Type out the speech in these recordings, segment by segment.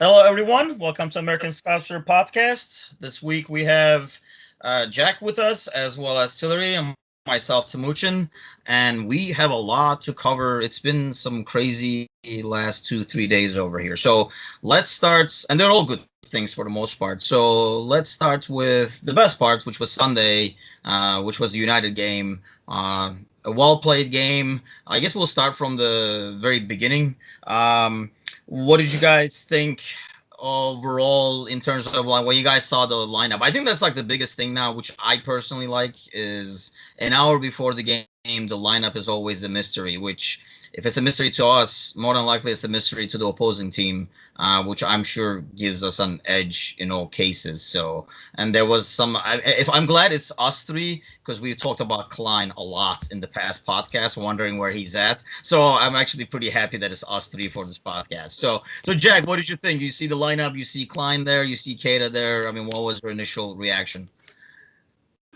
Hello, everyone. Welcome to American Scouser Podcast. This week we have Jack with us, as well as Hillary and myself, Timuchin, and we have a lot to cover. It's been some crazy last 2, 3 days over here. So let's start, and they're all good things for the most part. So let's start with the best part, which was Sunday, which was the United game. A well played game. I guess we'll start from the very beginning. What did you guys think overall in terms of like when you guys saw the lineup? I think that's like the biggest thing now, which I personally like, is an hour before the game, the lineup is always a mystery. Which, if it's a mystery to us, more than likely it's a mystery to the opposing team, which I'm sure gives us an edge in all cases. So, and there was some. I'm glad it's us three because we've talked about Klein a lot in the past podcast, wondering where he's at. So I'm actually pretty happy that it's us three for this podcast. So Jack, what did you think? You see the lineup, you see Klein there, you see Keita there. I mean, what was your initial reaction?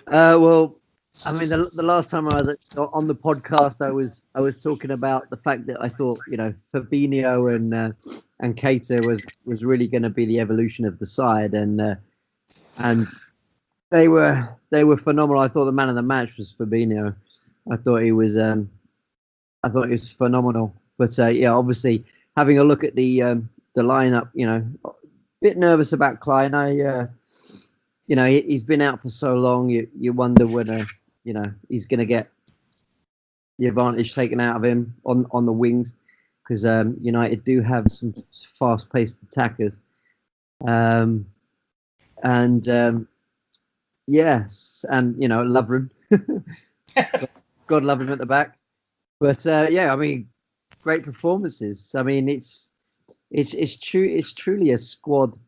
Well, I mean, the last time I was on the podcast, I was talking about the fact that I thought Fabinho and Keita was really going to be the evolution of the side, and they were phenomenal. I thought the man of the match was Fabinho. I thought he was phenomenal. But yeah, obviously having a look at the lineup, a bit nervous about Klein. He's been out for so long. You wonder whether he's going to get the advantage taken out of him on the wings, because United do have some fast-paced attackers. And yes, and Lovren, God love him at the back. But yeah, I mean, great performances. I mean, it's true. It's truly a squad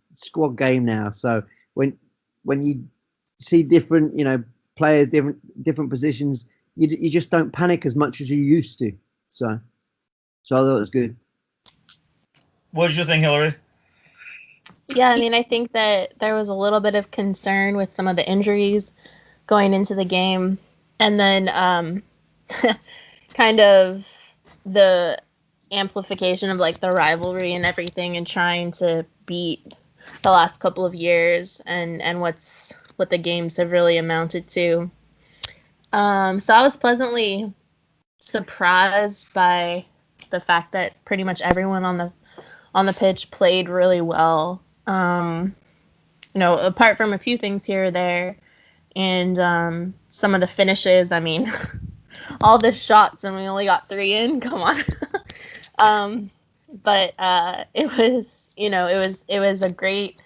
game now. So when you see different players, different positions, you just don't panic as much as you used to. So I thought it was good. What did you think, Hillary? Yeah, I mean, I think that there was a little bit of concern with some of the injuries going into the game. And then kind of the amplification of like the rivalry and everything, and trying to beat the last couple of years and what the games have really amounted to. So I was pleasantly surprised by the fact that pretty much everyone on the pitch played really well. Apart from a few things here or there, and some of the finishes. I mean, all the shots and we only got 3 in. Come on. But it was a great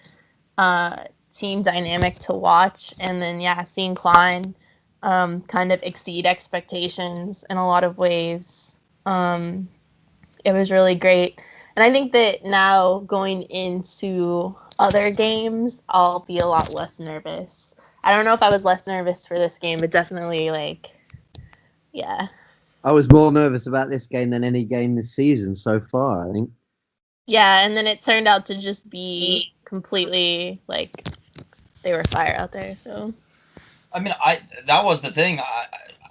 team dynamic to watch, and then seeing Klein kind of exceed expectations in a lot of ways. It was really great. And I think that now going into other games, I'll be a lot less nervous. I don't know if I was less nervous for this game, but definitely yeah. I was more nervous about this game than any game this season so far, I think. Yeah, and then it turned out to just be completely they were fire out there. So, I mean, that was the thing.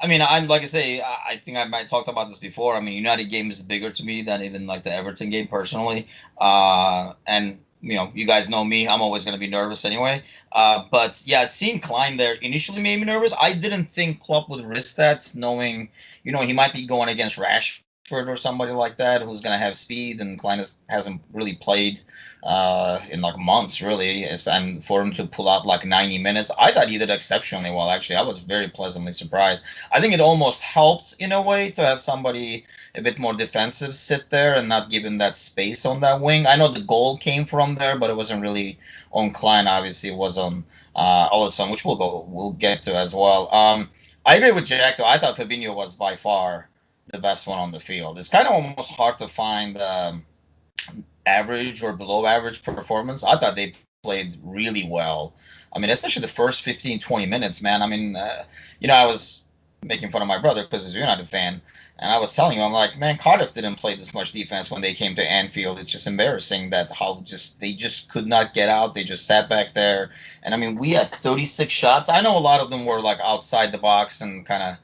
I mean, I'm like I say, I think I might talked about this before. I mean, United game is bigger to me than even like the Everton game personally. And you guys know me. I'm always going to be nervous anyway. But yeah, seeing Klein there initially made me nervous. I didn't think Klopp would risk that, knowing he might be going against Rashford or somebody like that who's going to have speed, and Klein hasn't really played in like months, really. And for him to pull out like 90 minutes, I thought he did exceptionally well, actually. I was very pleasantly surprised. I think it almost helped in a way to have somebody a bit more defensive sit there and not give him that space on that wing. I know the goal came from there, but it wasn't really on Klein. Obviously, it was on Alisson, which we'll get to as well. I agree with Jack, though. I thought Fabinho was by far the best one on the field. It's kind of almost hard to find average or below average performance. I thought they played really well. I mean, especially the first 15, 20 minutes, man. I mean, I was making fun of my brother because he's a United fan, and I was telling him, I'm like, man, Cardiff didn't play this much defense when they came to Anfield. It's just embarrassing that they just could not get out. They just sat back there. And I mean, we had 36 shots. I know a lot of them were like outside the box and kind of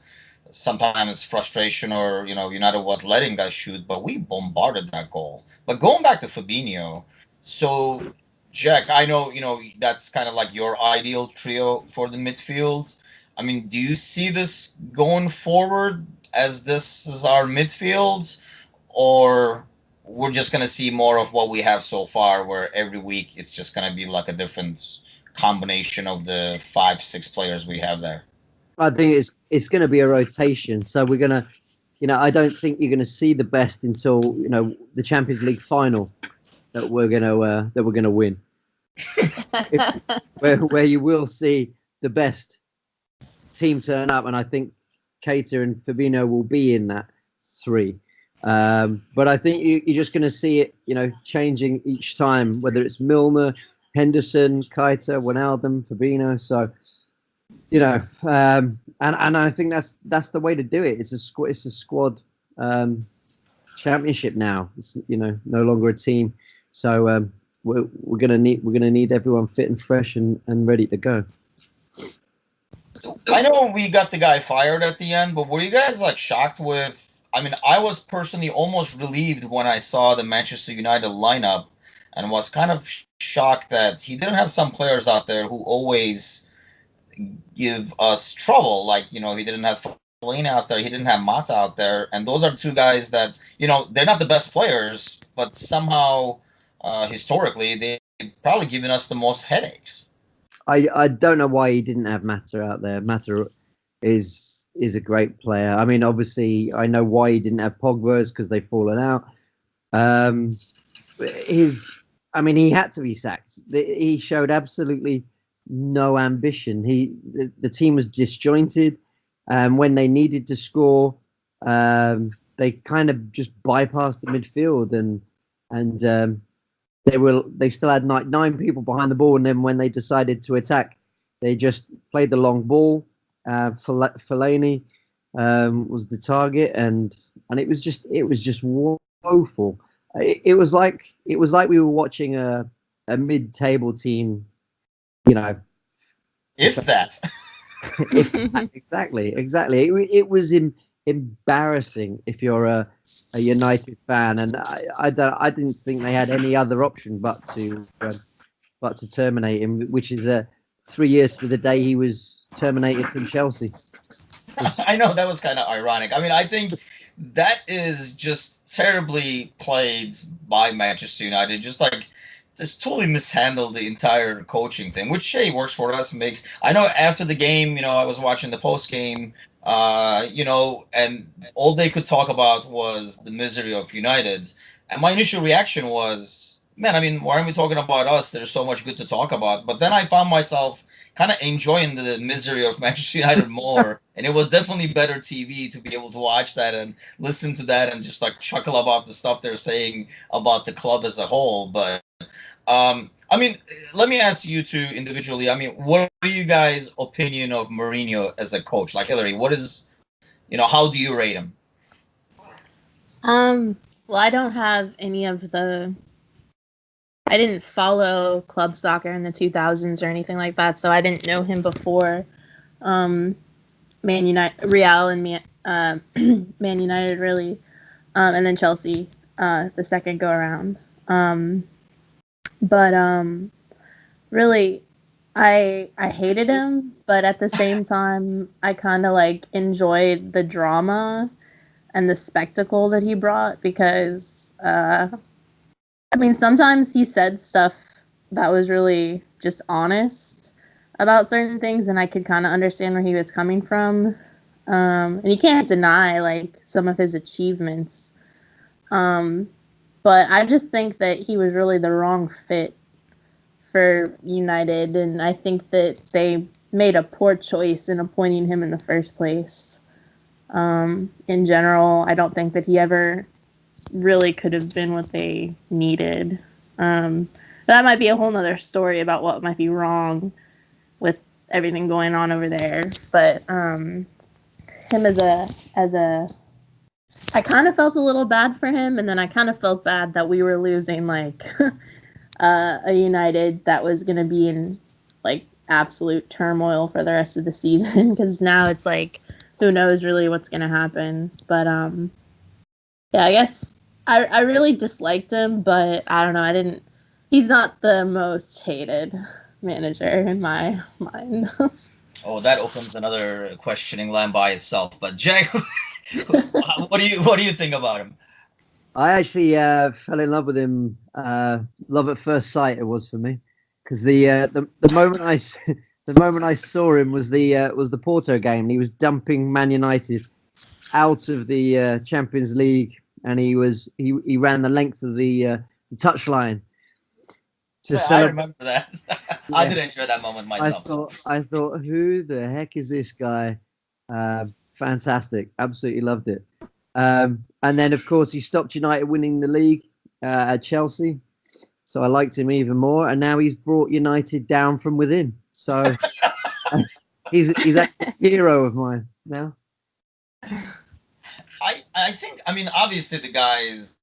sometimes frustration, or United was letting us shoot, but we bombarded that goal. But going back to Fabinho, So, Jack, I know that's kind of like your ideal trio for the midfield. I mean, do you see this going forward as this is our midfield, or we're just gonna see more of what we have so far, where every week it's just gonna be like a different combination of the 5, 6 players we have there? I think it's going to be a rotation. So we're going to, I don't think you're going to see the best until the Champions League final that we're going to win. where you will see the best team turn up, and I think Keita and Fabinho will be in that three. But I think you're just going to see it, changing each time, whether it's Milner, Henderson, Keita, Wijnaldum, Fabinho. So, and I think that's the way to do it. It's a squad championship now. It's no longer a team. So we're gonna need everyone fit and fresh and ready to go. I know we got the guy fired at the end, but were you guys like shocked with? I mean, I was personally almost relieved when I saw the Manchester United lineup, and was kind of shocked that he didn't have some players out there who always give us trouble. Like he didn't have Fellaini out there, he didn't have Mata out there, and those are two guys that they're not the best players, but somehow historically they've probably given us the most headaches. I don't know why he didn't have Mata out there. Mata is a great player. I mean, obviously, I know why he didn't have Pogba is because they've fallen out. He had to be sacked. He showed absolutely no ambition. The team was disjointed. When they needed to score, they kind of just bypassed the midfield and they still had 9 people behind the ball, and then when they decided to attack, they just played the long ball. Fellaini was the target, and it was just woeful. It was like we were watching a mid-table team, If that. Exactly. It was embarrassing if you're a United fan, and I didn't think they had any other option but to terminate him, which is 3 years to the day he was terminated from Chelsea. I know that was kind of ironic. I mean, I think that is just terribly played by Manchester United. Just totally mishandled the entire coaching thing, which hey works for us. I know after the game, I was watching the post game, and all they could talk about was the misery of United, and my initial reaction was, man, I mean, why aren't we talking about us? There's so much good to talk about. But then I found myself kind of enjoying the misery of Manchester United more, and it was definitely better TV to be able to watch that and listen to that and just like chuckle about the stuff they're saying about the club as a whole. But I mean, let me ask you two individually. I mean, what are you guys' opinion of Mourinho as a coach? Like Hillary, what is, how do you rate him? Well, I don't have any of I didn't follow club soccer in the 2000s or anything like that, so I didn't know him before Man United, Real, and Man United really, and then Chelsea the second go around. But really, I hated him, but at the same time, I kind of like enjoyed the drama and the spectacle that he brought because, I mean, sometimes he said stuff that was really just honest about certain things, and I could kind of understand where he was coming from. And you can't deny like some of his achievements. But I just think that he was really the wrong fit for United, and I think that they made a poor choice in appointing him in the first place. In general, I don't think that he ever really could have been what they needed. That might be a whole nother story about what might be wrong with everything going on over there. But him I kind of felt a little bad for him, and then I kind of felt bad that we were losing like a United that was going to be in like absolute turmoil for the rest of the season, because now it's like who knows really what's going to happen. But yeah, I guess I really disliked him, but I don't know, I didn't He's not the most hated manager in my mind. Oh, that opens another questioning line by itself. But Jack, what do you think about him? I actually fell in love with him. Love at first sight it was for me, because the moment the moment I saw him was the Porto game. And he was dumping Man United out of the Champions League, and he ran the length of the touchline to I celebrate. remember that. I Yeah. did enjoy that moment I myself. thought, who the heck is this guy? Fantastic, absolutely loved it. And then, of course, he stopped United winning the league at Chelsea, so I liked him even more. And now he's brought United down from within. So he's a hero of mine now. I think, I mean, obviously the guy's,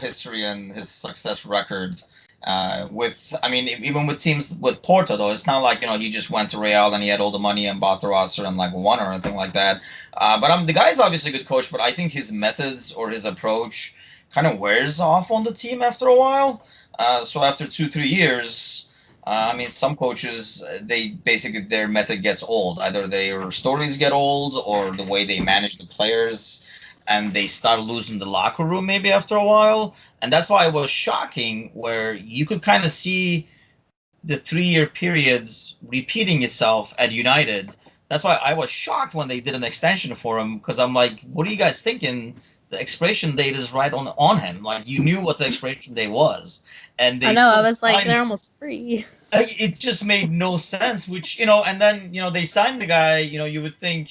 history and his success record with, I mean, even with teams with Porto, though, it's not like, he just went to Real and he had all the money and bought the roster and like won or anything like that. But the guy's obviously a good coach, but I think his methods or his approach kind of wears off on the team after a while. So after 2-3 years, I mean, some coaches, they basically, their method gets old. Either their stories get old or the way they manage the players, and they start losing the locker room maybe after a while. And that's why it was shocking, where you could kind of see the 3-year periods repeating itself at United. That's why I was shocked when they did an extension for him, because I'm like, what are you guys thinking? The expiration date is right on him. Like, you knew what the expiration date was, and they I know. I still was like, signed they're him. almost free. It just made no sense, which, and then, they signed the guy. You would think,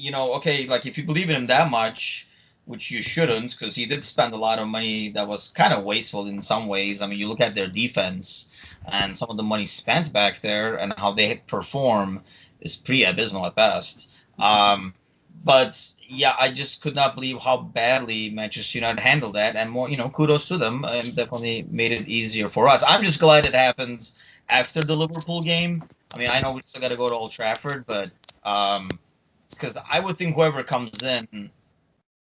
okay, like, if you believe in him that much, which you shouldn't, because he did spend a lot of money that was kind of wasteful in some ways. I mean, you look at their defense and some of the money spent back there and how they perform is pretty abysmal at best. But yeah, I just could not believe how badly Manchester United handled that, and more, kudos to them, and definitely made it easier for us. I'm just glad it happened after the Liverpool game. I mean, I know we still got to go to Old Trafford, but because I would think whoever comes in,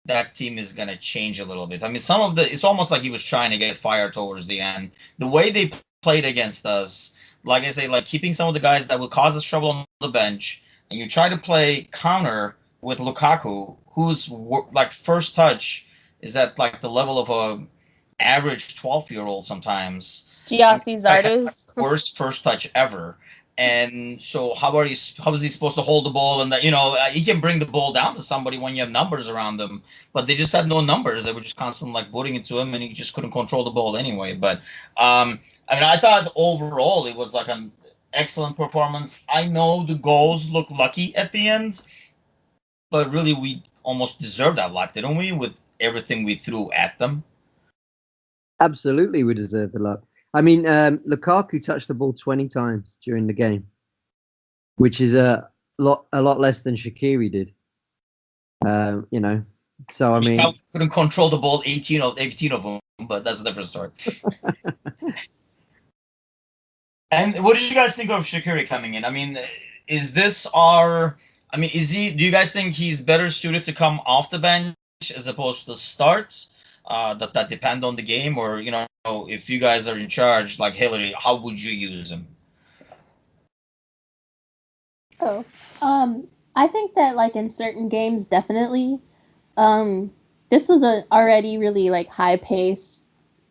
that team is going to change a little bit. I mean, it's almost like he was trying to get fired towards the end. The way they played against us, like I say, like keeping some of the guys that would cause us trouble on the bench, and you try to play counter with Lukaku, whose like first touch is at like the level of a average 12-year-old sometimes. Giassi Zardes. Worst first touch ever. And so how is he supposed to hold the ball? And that, he can bring the ball down to somebody when you have numbers around them, but they just had no numbers. They were just constantly like booting it to him, and he just couldn't control the ball anyway. But I mean, I thought overall it was like an excellent performance. I know the goals look lucky at the end, but really we almost deserved that luck, didn't we? With everything we threw at them. Absolutely, we deserve the luck. I mean, Lukaku touched the ball 20 times during the game, which is a lot less than Shaqiri did. So I mean, couldn't control the ball 18 of them, but that's a different story. And what did you guys think of Shaqiri coming in? I mean, is this our? I mean, is he? Do you guys think he's better suited to come off the bench as opposed to start? Does that depend on the game, or if you guys are in charge, like Hillary, how would you use him? Oh, I think that like in certain games, definitely. This was a already really like high paced,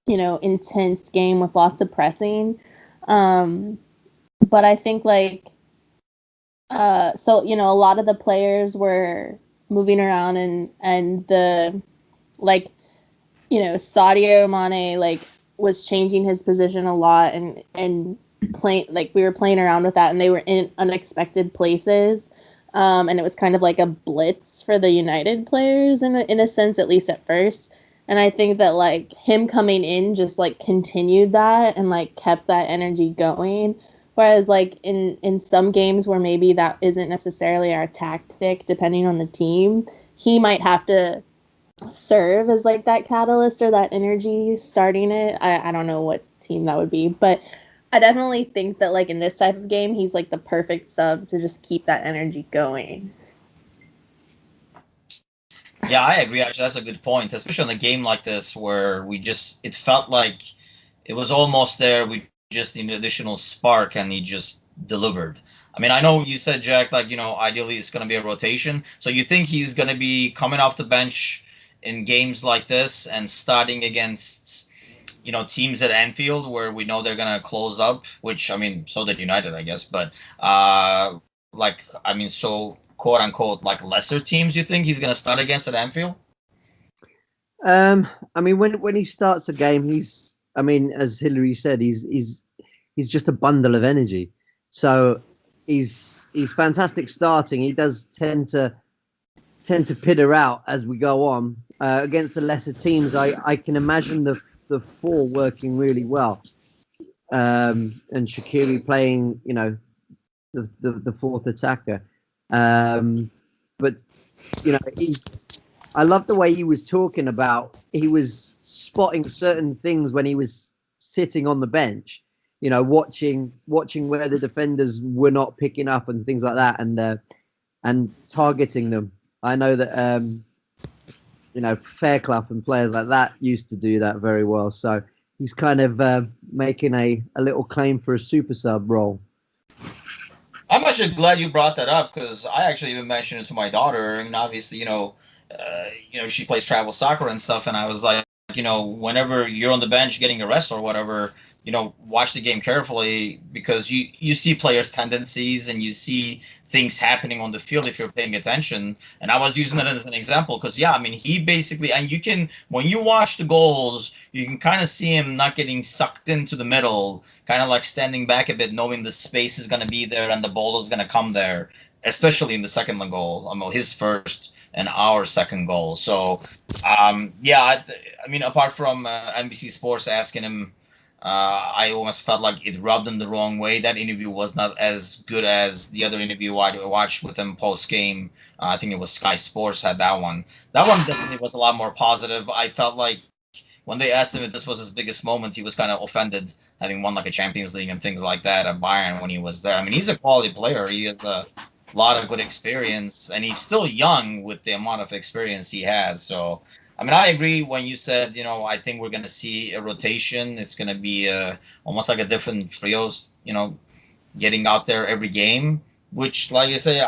intense game with lots of pressing. But I think like, so a lot of the players were moving around and the like, Sadio Mane like was changing his position a lot and playing like we were playing around with that, and they were in unexpected places. And it was kind of like a blitz for the United players in a sense, at least at first. And I think that like him coming in just like continued that and like kept that energy going. Whereas like in some games where maybe that isn't necessarily our tactic, depending on the team, he might have to serve as like that catalyst or that energy starting it. I don't know what team that would be, but I definitely think that like in this type of game, he's like the perfect sub to just keep that energy going. Yeah, I agree. Actually, that's a good point, especially in a game like this where it felt like it was almost there. We just need an additional spark, and he just delivered. I mean, I know you said, Jack, like, ideally it's going to be a rotation. So you think he's going to be coming off the bench in games like this and starting against, teams at Anfield where we know they're going to close up, which, I mean, so did United, I guess. But, so quote unquote, like lesser teams, you think he's going to start against at Anfield? I mean, when he starts a game, as Hillary said, he's just a bundle of energy. So he's fantastic starting. He does tend to peter out as we go on. Against the lesser teams, I can imagine the four working really well. And Shaqiri playing, the fourth attacker. But I love the way he was talking about. He was spotting certain things when he was sitting on the bench. Watching where the defenders were not picking up and things like that, and targeting them. I know that Fairclough and players like that used to do that very well. So he's kind of making a little claim for a super sub role. I'm actually glad you brought that up because I actually even mentioned it to my daughter, and obviously, she plays travel soccer and stuff, and I was like, whenever you're on the bench getting a rest or whatever, watch the game carefully because you see players' tendencies and you see things happening on the field if you're paying attention. And I was using that as an example because, he basically, and you can, when you watch the goals, you can kind of see him not getting sucked into the middle, kind of like standing back a bit, knowing the space is going to be there and the ball is going to come there, especially in the second goal, his first and our second goal. So, apart from NBC Sports asking him, I almost felt like it rubbed him the wrong way. That interview was not as good as the other interview I watched with him post game. I think it was Sky Sports had that one. That one definitely was a lot more positive. I felt like when they asked him if this was his biggest moment, he was kind of offended, having won like a Champions League and things like that at Bayern when he was there. I mean, he's a quality player. He has a lot of good experience, and he's still young with the amount of experience he has. So, I mean, I agree when you said, I think we're going to see a rotation. It's going to be almost like a different trios, getting out there every game, which, like you say,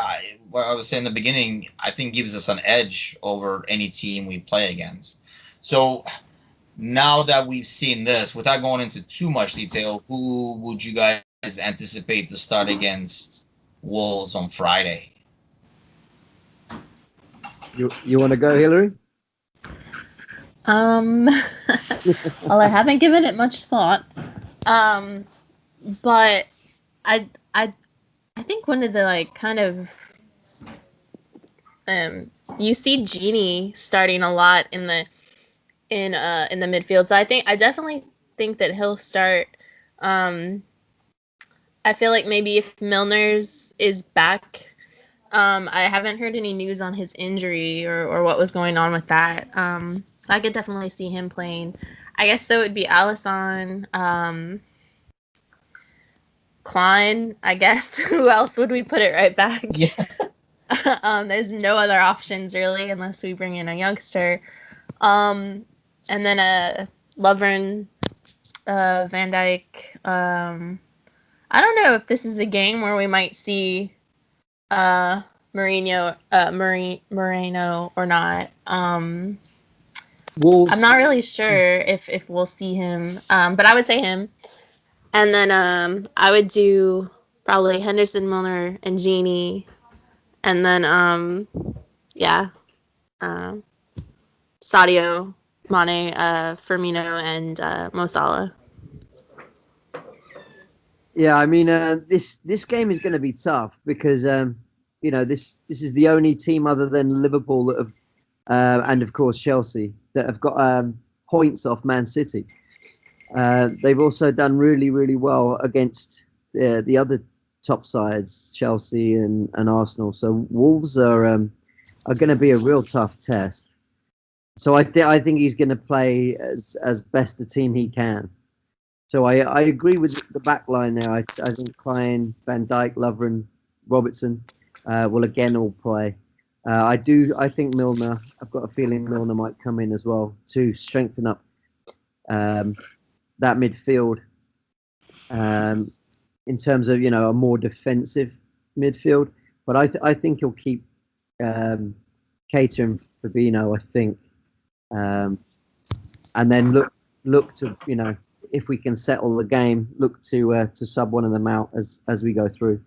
what I was saying in the beginning, I think gives us an edge over any team we play against. So now that we've seen this, without going into too much detail, who would you guys anticipate to start against Wolves on Friday? You want to go, Hillary? Well, I haven't given it much thought. But I think one of the kind of you see Genie starting a lot in the midfield. So I definitely think that he'll start. I feel like maybe if Milner's is back, I haven't heard any news on his injury or what was going on with that. I could definitely see him playing. I guess so. It'd be Alisson, Klein. I guess who else would we put it right back? Yeah. There's no other options really unless we bring in a youngster. And then Lovren, Van Dijk. I don't know if this is a game where we might see Moreno or not. Wolves. I'm not really sure if we'll see him, but I would say him. And then I would do probably Henderson, Milner, and Genie. And then, Sadio, Mane, Firmino, and Mo Salah. Yeah, I mean, this game is going to be tough because this is the only team other than Liverpool that have, and of course Chelsea, that have got points off Man City. They've also done really, really well against the other top sides, Chelsea and Arsenal. So Wolves are going to be a real tough test. So I think he's going to play as best the team he can. So I agree with the back line there. I think Klein, Van Dijk, Lovren, Robertson will again all play. I think Milner, I've got a feeling Milner might come in as well to strengthen up that midfield in terms of a more defensive midfield. But I think he'll keep Keita and Fabinho. I think, and then look to if we can settle the game, look to sub one of them out as we go through,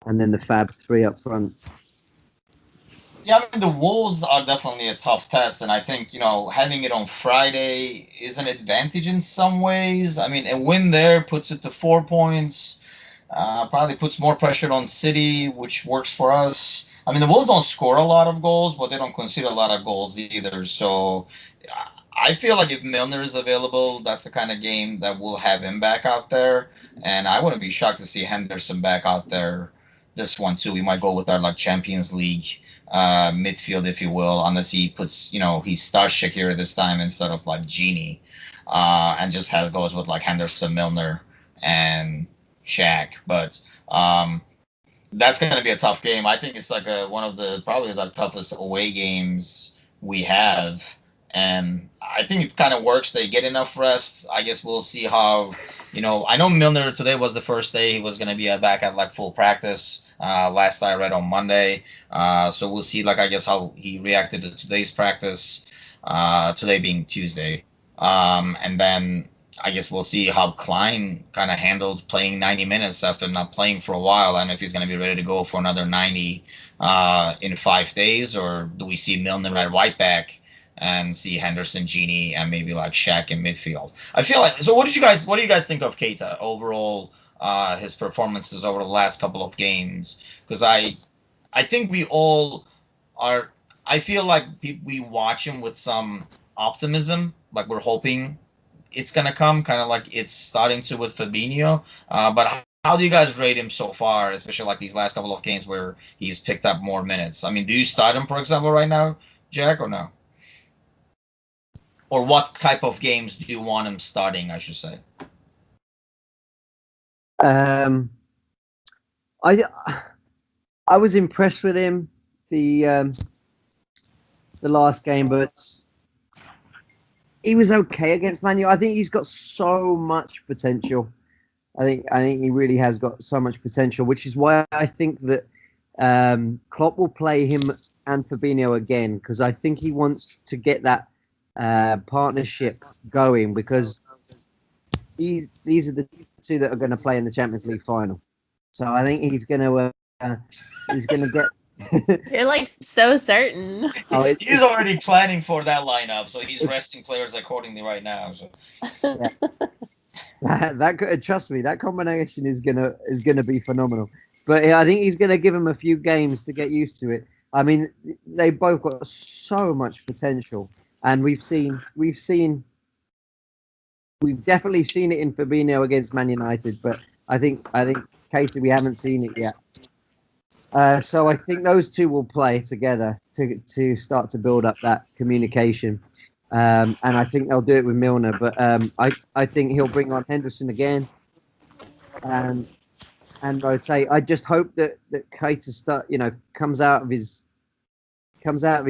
and then the Fab three up front. Yeah, I mean, the Wolves are definitely a tough test, and I think, having it on Friday is an advantage in some ways. I mean, a win there puts it to 4 points, probably puts more pressure on City, which works for us. I mean, the Wolves don't score a lot of goals, but they don't concede a lot of goals either. So I feel like if Milner is available, that's the kind of game that we'll have him back out there. And I wouldn't be shocked to see Henderson back out there this one, too. We might go with our Champions League midfield, if you will, unless he puts, he starts Shakira this time instead of Genie, and just goes with Henderson, Milner, and Shaq. But that's going to be a tough game. I think it's one of the probably toughest away games we have, and I think it kind of works. They get enough rest. I guess we'll see how. I know Milner today was the first day he was going to be back at full practice. Last I read on Monday. So we'll see, I guess, how he reacted to today's practice, today being Tuesday. And then I guess we'll see how Klein kind of handled playing 90 minutes after not playing for a while. I don't know if he's going to be ready to go for another 90 in 5 days, or do we see Milner at right back and see Henderson, Genie, and maybe Shaq in midfield? I feel so. What do you guys think of Keita overall? His performances over the last couple of games, because I think we all are. I feel like we watch him with some optimism, we're hoping it's gonna come, kind of like it's starting to with Fabinho. But how do you guys rate him so far, especially these last couple of games where he's picked up more minutes? I mean, do you start him, for example, right now, Jack, or no? Or what type of games do you want him starting, I should say? I was impressed with him the last game, but he was okay against Man U. I think he's got so much potential. I think he really has got so much potential, which is why I think that Klopp will play him and Fabinho again, because I think he wants to get that partnership going, because these are the two that are going to play in the Champions League final. So I think he's going to get. You're so certain. Oh, he's already planning for that lineup, so he's resting players accordingly right now. So. Yeah. that trust me, that combination is gonna be phenomenal. But I think he's gonna give him a few games to get used to it. I mean, they both got so much potential, and we've definitely seen it in Fabinho against Man United, but I think Keita, we haven't seen it yet. So I think those two will play together to start to build up that communication, and I think they'll do it with Milner. But I think he'll bring on Henderson again, and rotate. I just hope that Keita comes out of his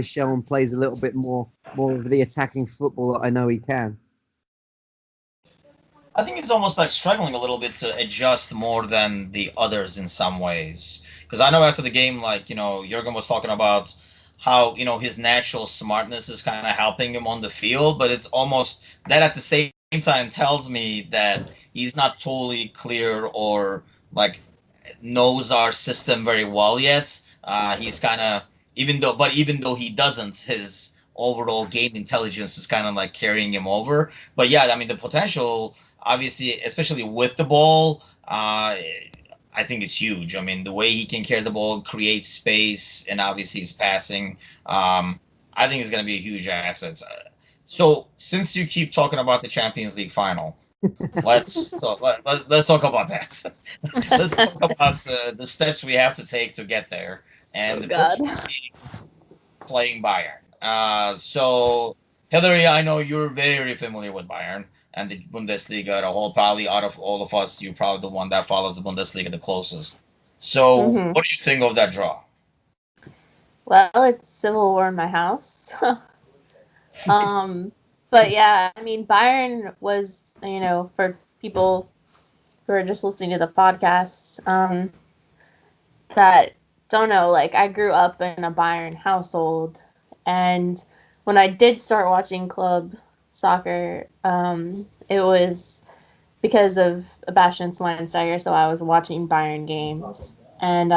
shell and plays a little bit more of the attacking football that I know he can. I think it's almost struggling a little bit to adjust more than the others in some ways. Because I know after the game, Jurgen was talking about how, his natural smartness is kind of helping him on the field, but it's almost that at the same time tells me that he's not totally clear or knows our system very well yet. He's kind of, even though he doesn't, his overall game intelligence is kind of carrying him over. But yeah, I mean, the potential, obviously, especially with the ball, I think it's huge. I mean, the way he can carry the ball, create space, and obviously his passing, I think it's going to be a huge asset. So, since you keep talking about the Champions League final, let's talk about that. Let's talk about the steps we have to take to get there, and playing Bayern. So, Hillary, I know you're very familiar with Bayern and the Bundesliga, the whole, probably out of all of us, you're probably the one that follows the Bundesliga the closest. So, what do you think of that draw? Well, it's civil war in my house. But yeah, I mean, Bayern was, for people who are just listening to the podcast, that don't know, like, I grew up in a Bayern household, and when I did start watching club soccer, it was because of Bastian Schweinsteiger, so I was watching Bayern games, and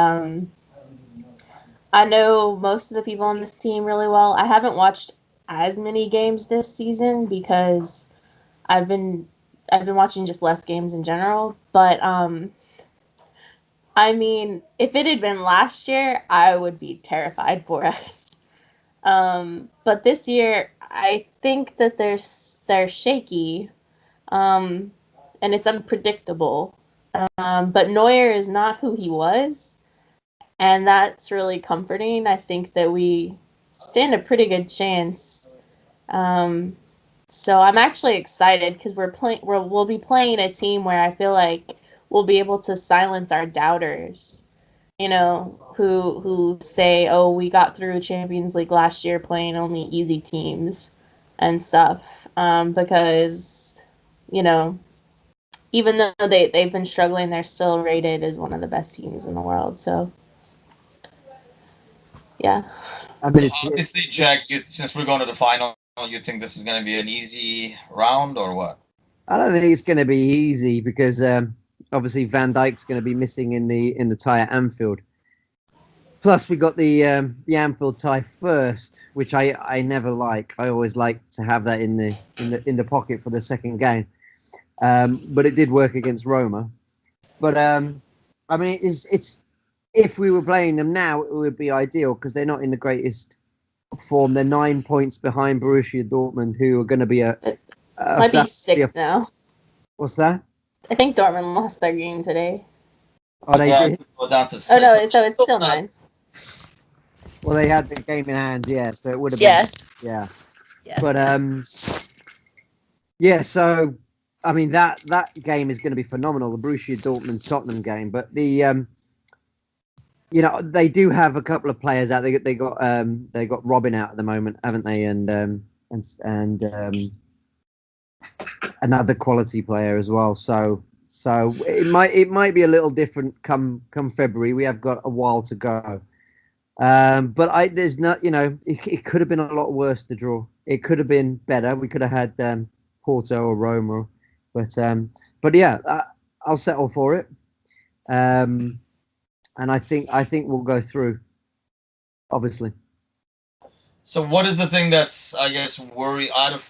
I know most of the people on this team really well. I haven't watched as many games this season because I've been I've been watching just less games in general, but I mean, if it had been last year, I would be terrified for us. But this year, I think that they're shaky, um, and it's unpredictable. But Neuer is not who he was, and that's really comforting. I think that we stand a pretty good chance. Um, so I'm actually excited because we'll be playing a team where I feel like we'll be able to silence our doubters. Who say, "Oh, we got through Champions League last year playing only easy teams and stuff," because you know even though they've been struggling, they're still rated as one of the best teams in the world. So yeah. I mean, So obviously, Jack, since we're going to the final, you think this is going to be an easy round or what? I don't think it's going to be easy because obviously Van Dijk's going to be missing in the tie at Anfield. Plus, we got the Anfield tie first, which I never like. I always like to have that in the pocket for the second game. But it did work against Roma. But I mean, it's if we were playing them now, it would be ideal because they're not in the greatest form. They're 9 points behind Borussia Dortmund, who are going to be might be 6 now. What's that? I think Dortmund lost their game today. Oh, they did. Go down to 6. Oh no, so it's still 9. Well, they had the game in hand, yeah. So it would have been, yeah. But yeah. So I mean that game is going to be phenomenal, the Borussia Dortmund Tottenham game. But the they do have a couple of players out. They got Robin out at the moment, haven't they? And another quality player as well. So it might be a little different come February. We have got a while to go. But there's not, it could have been a lot worse to draw. It could have been better. We could have had Porto or Roma, but yeah, I'll settle for it. And I think we'll go through, obviously. So what is the thing that's, I guess, worry out of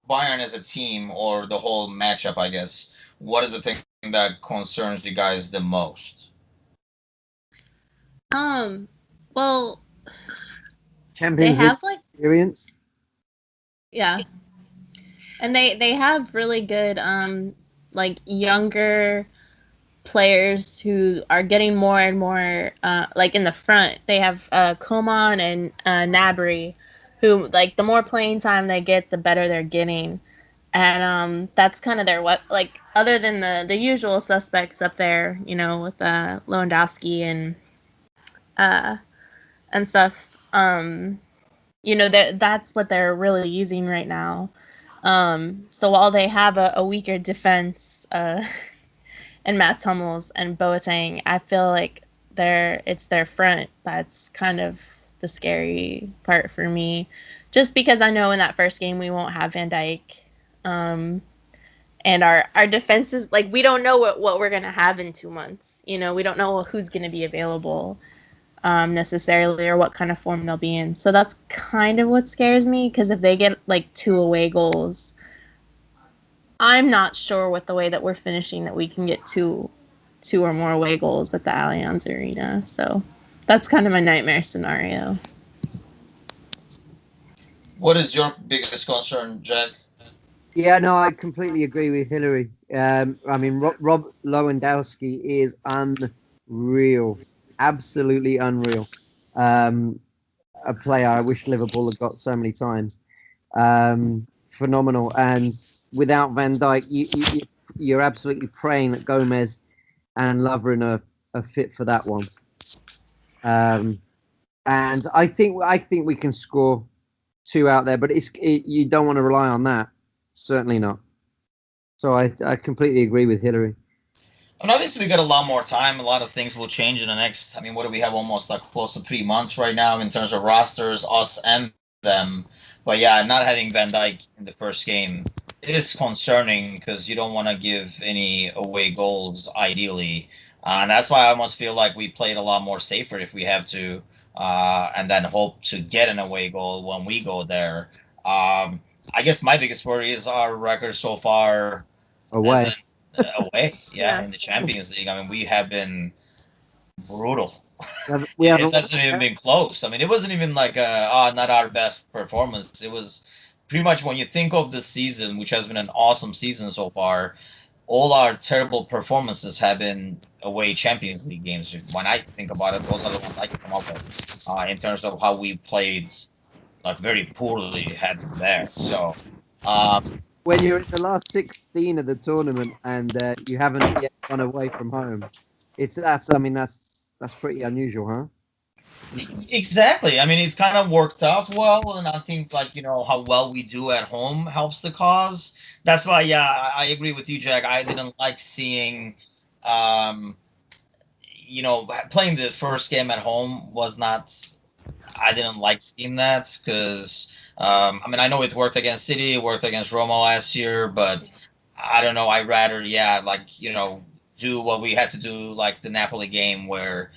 Bayern as a team or the whole matchup, I guess? What is the thing that concerns you guys the most? Well, Champions they have League experience. Yeah. And they have really good younger players who are getting more and more in the front. They have Coman and Gnabry, who the more playing time they get, the better they're getting. And that's kind of their other than the usual suspects up there, with Lewandowski and stuff. That's what they're really using right now. So while they have a weaker defense, and Matt Hummels and Boateng, I feel like it's their front that's kind of the scary part for me. Just because I know in that first game we won't have Van Dijk. And our defense is we don't know what we're gonna have in 2 months. We don't know who's gonna be available necessarily or what kind of form they'll be in. So that's kind of what scares me, because if they get 2 away goals, I'm not sure with the way that we're finishing that we can get two or more away goals at the Allianz Arena. So that's kind of my nightmare scenario. What is your biggest concern, Jack? Yeah, no, I completely agree with Hillary. I mean, Rob Lewandowski is unreal, absolutely unreal. A player I wish Liverpool had got so many times. Phenomenal. And without Van Dijk, you're absolutely praying that Gomez and Lovren are fit for that one. And I think we can score two out there, but you don't want to rely on that. Certainly not. So I completely agree with Hillary. And obviously, we got a lot more time. A lot of things will change in the next. I mean, what do we have? Almost like close to 3 months right now in terms of rosters, us and them. But yeah, not having Van Dijk in the first game is concerning because you don't want to give any away goals, ideally. And that's why I almost feel like we played a lot more safer if we have to, and then hope to get an away goal when we go there. I guess my biggest worry is our record so far as Away. away, Yeah. in the Champions League. I mean, we have been brutal. We It haven't. hasn't even been close. I mean, it wasn't even like not our best performance. It was pretty much when you think of the season, which has been an awesome season so far. All our terrible performances have been away Champions League games. When I think about it, those are the ones I can come up with in terms of how we played, like very poorly had there. So. When you're in the last 16 of the tournament and you haven't yet gone away from home, that's pretty unusual, huh? Exactly. I mean, it's kind of worked out well, and I think like how well we do at home helps the cause. That's why, yeah, I agree with you, Jack. I didn't like seeing, um, playing the first game at home was not. I didn't like seeing that because, I mean, I know it worked against City, it worked against Roma last year, but I don't know. I'd rather, yeah, like do what we had to do, like the Napoli game where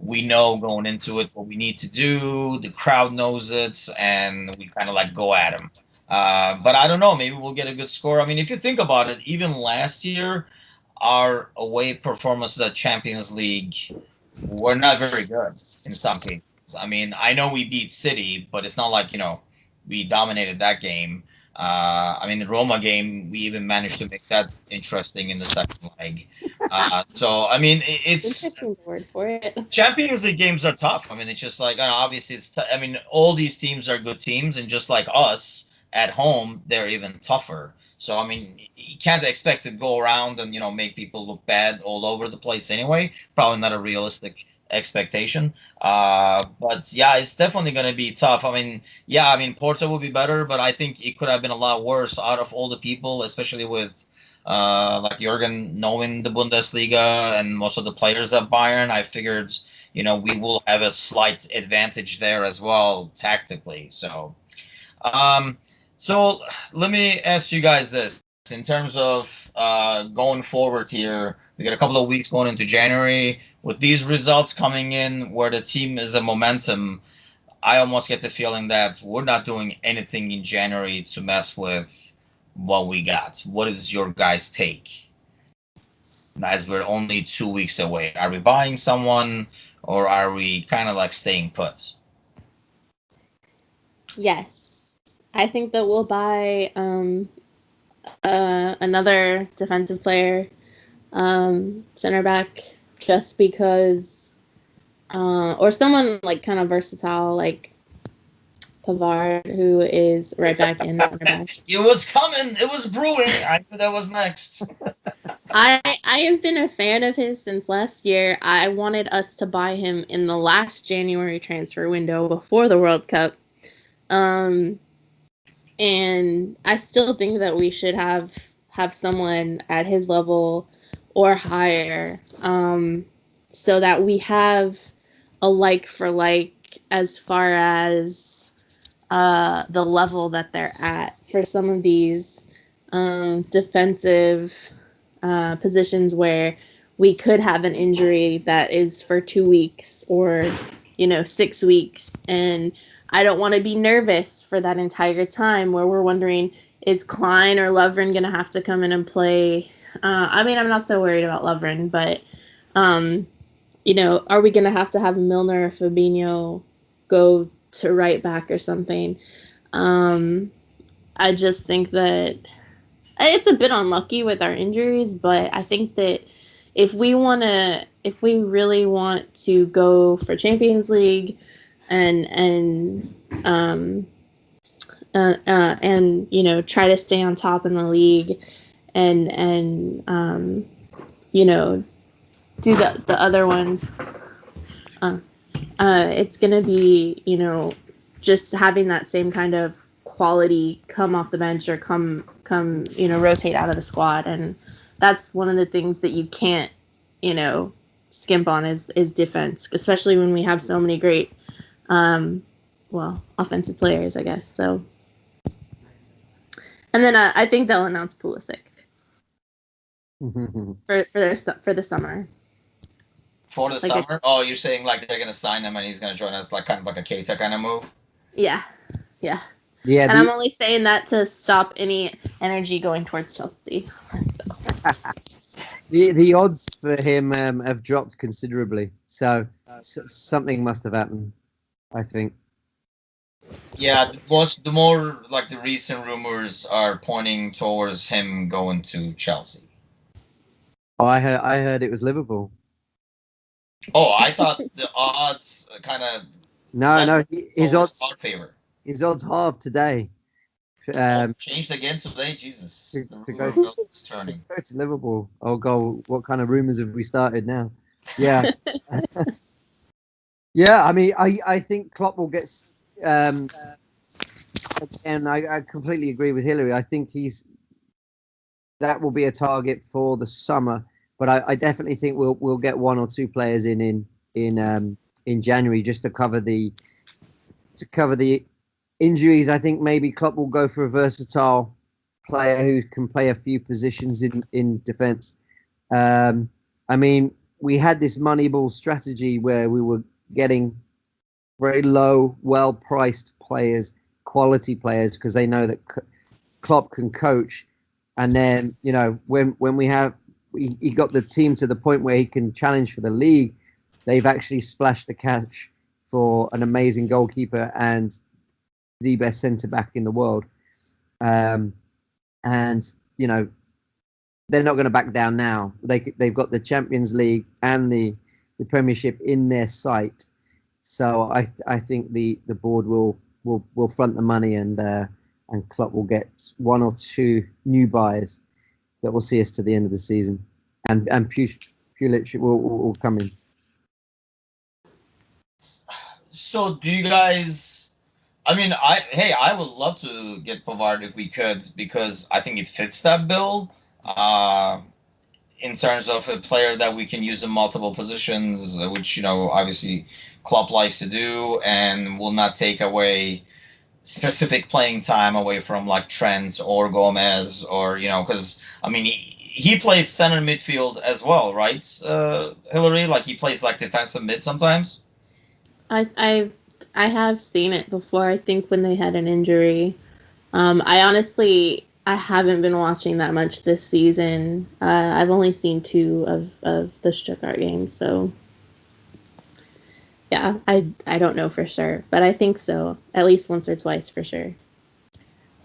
we know going into it what we need to do. The crowd knows it, and we kind of like go at them. But I don't know. Maybe we'll get a good score. I mean, if you think about it, even last year, our away performances at Champions League were not very good in some cases. I mean, I know we beat City, but it's not like we dominated that game. I mean, the Roma game, we even managed to make that interesting in the second leg. So, I mean, it's Interesting word for it. Champions League games are tough. I mean, it's just like obviously I mean, all these teams are good teams, and just like us at home, they're even tougher. So I mean, you can't expect to go around and make people look bad all over the place anyway. Probably not a realistic expectation. But yeah, it's definitely going to be tough. I mean, yeah, I mean, Porto will be better, but I think it could have been a lot worse out of all the people, especially with like Jurgen knowing the Bundesliga and most of the players at Bayern. I figured, we will have a slight advantage there as well tactically. Um, so let me ask you guys this. In terms of going forward here, we got a couple of weeks going into January. With these results coming in where the team is a momentum, I almost get the feeling that we're not doing anything in January to mess with what we got. What is your guys' take? As we're only 2 weeks away. Are we buying someone or are we kind of like staying put? Yes. I think that we'll buy another defensive player, center back, just because, or someone like kind of versatile, like Pavard, who is right back in center back. It was coming. It was brewing. I knew that was next. I have been a fan of his since last year. I wanted us to buy him in the last January transfer window before the World Cup. And I still think that we should have someone at his level or higher, so that we have a like for like as far as the level that they're at for some of these defensive positions where we could have an injury that is for 2 weeks or 6 weeks, and I don't want to be nervous for that entire time where we're wondering, is Klein or Lovren going to have to come in and play? I mean, I'm not so worried about Lovren, but, are we going to have Milner or Fabinho go to right back or something? I just think that it's a bit unlucky with our injuries, but I think that if we really want to go for Champions League and try to stay on top in the league and do the other ones, it's gonna be just having that same kind of quality come off the bench or come rotate out of the squad. And that's one of the things that you can't skimp on is defense, especially when we have so many great offensive players, I guess. So, and then I think they'll announce Pulisic for the summer. For the summer? Oh, you're saying like they're gonna sign him and he's gonna join us, like kind of like a Keita kind of move? Yeah. And I'm only saying that to stop any energy going towards Chelsea. The odds for him have dropped considerably, so something must have happened, I think. Yeah, the more like the recent rumors are pointing towards him going to Chelsea. Oh, I heard it was Liverpool. Oh, I thought the odds kind of no, his odds our favor. His odds halved today. Changed again today, Jesus. The rumor is turning. It's Liverpool. Oh God, what kind of rumors have we started now? Yeah. Yeah, I mean, I think Klopp will get. And I completely agree with Hillary. I think that will be a target for the summer. But I definitely think we'll get one or two players in January just to cover the injuries. I think maybe Klopp will go for a versatile player who can play a few positions in defence. I mean, we had this Moneyball strategy where we were getting very low, well-priced players, quality players, because they know that Klopp can coach. And then, when he got the team to the point where he can challenge for the league, they've actually splashed the cash for an amazing goalkeeper and the best centre-back in the world. And, they're not going to back down now. They've got the Champions League and the Premiership in their sight. So I think the board will front the money and Klopp will get one or two new buyers that will see us to the end of the season, and Pulisic will come in. So do you guys? I mean, I would love to get Pavard if we could, because I think it fits that bill. In terms of a player that we can use in multiple positions, which obviously Klopp likes to do, and will not take away specific playing time away from like Trent or Gomez, or because I mean he plays center midfield as well, right? Hillary, like he plays like defensive mid sometimes. I have seen it before. I think when they had an injury. I haven't been watching that much this season. I've only seen 2 of the Stuttgart games, so yeah, I don't know for sure, but I think so. At least once or twice for sure.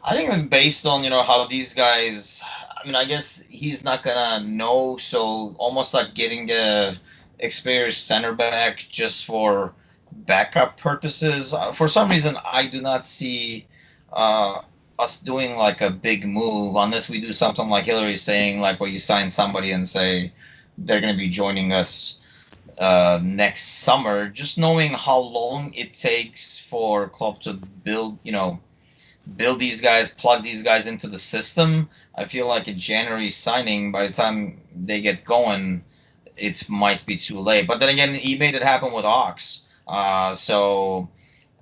I think that based on how these guys, I mean, I guess he's not gonna know, so almost like getting a experienced center back just for backup purposes. For some reason, I do not see us doing like a big move unless we do something like Hillary's saying, like where you sign somebody and say they're going to be joining us next summer. Just knowing how long it takes for Klopp to build these guys, plug these guys into the system, I feel like a January signing, by the time they get going, it might be too late. But then again, he made it happen with Ox. So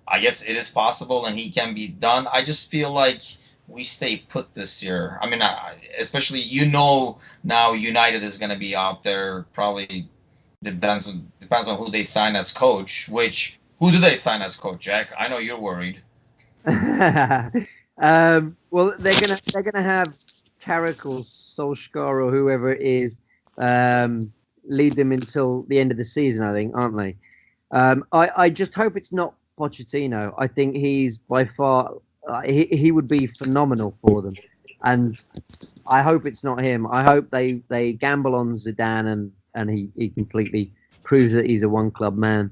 I guess it is possible and he can be done. I just feel like we stay put this year. I mean, especially now United is going to be out there. Probably depends on who they sign as coach. Who do they sign as coach, Jack? I know you're worried. Well, they're gonna have Carrick or Solskjaer or whoever it is lead them until the end of the season, I think, aren't they? I just hope it's not Pochettino. I think he's by far he would be phenomenal for them, and I hope it's not him. I hope they gamble on Zidane and he completely proves that he's a one club man,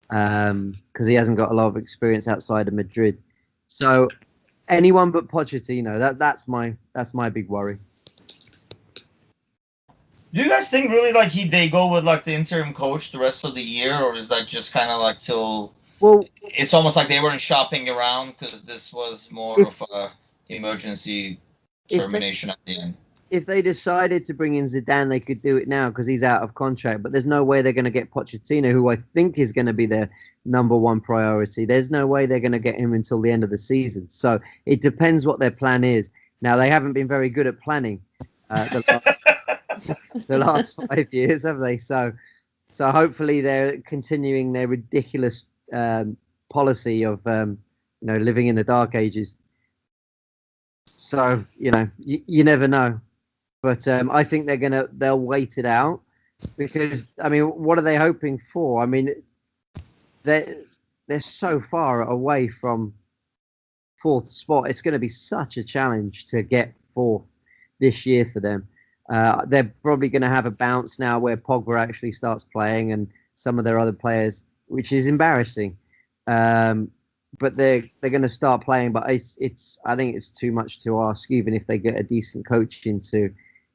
because he hasn't got a lot of experience outside of Madrid. So anyone but Pochettino. That's my big worry. Do you guys think really like they go with like the interim coach the rest of the year, or is that just kind of like till Well, it's almost like they weren't shopping around because this was more if of a emergency if they, termination at the end. if they decided to bring in Zidane, they could do it now because he's out of contract. But there's no way they're going to get Pochettino, who I think is going to be their number one priority. There's no way they're going to get him until the end of the season. So it depends what their plan is. Now, they haven't been very good at planning the last 5 years, have they? So hopefully they're continuing their ridiculous policy of living in the dark ages. So you never know. But I think they'll wait it out because what are they hoping for? They're so far away from fourth spot. It's going to be such a challenge to get fourth this year for them. They're probably going to have a bounce now where Pogba actually starts playing and some of their other players, which is embarrassing. But they're going to start playing. But I think it's too much to ask, even if they get a decent coach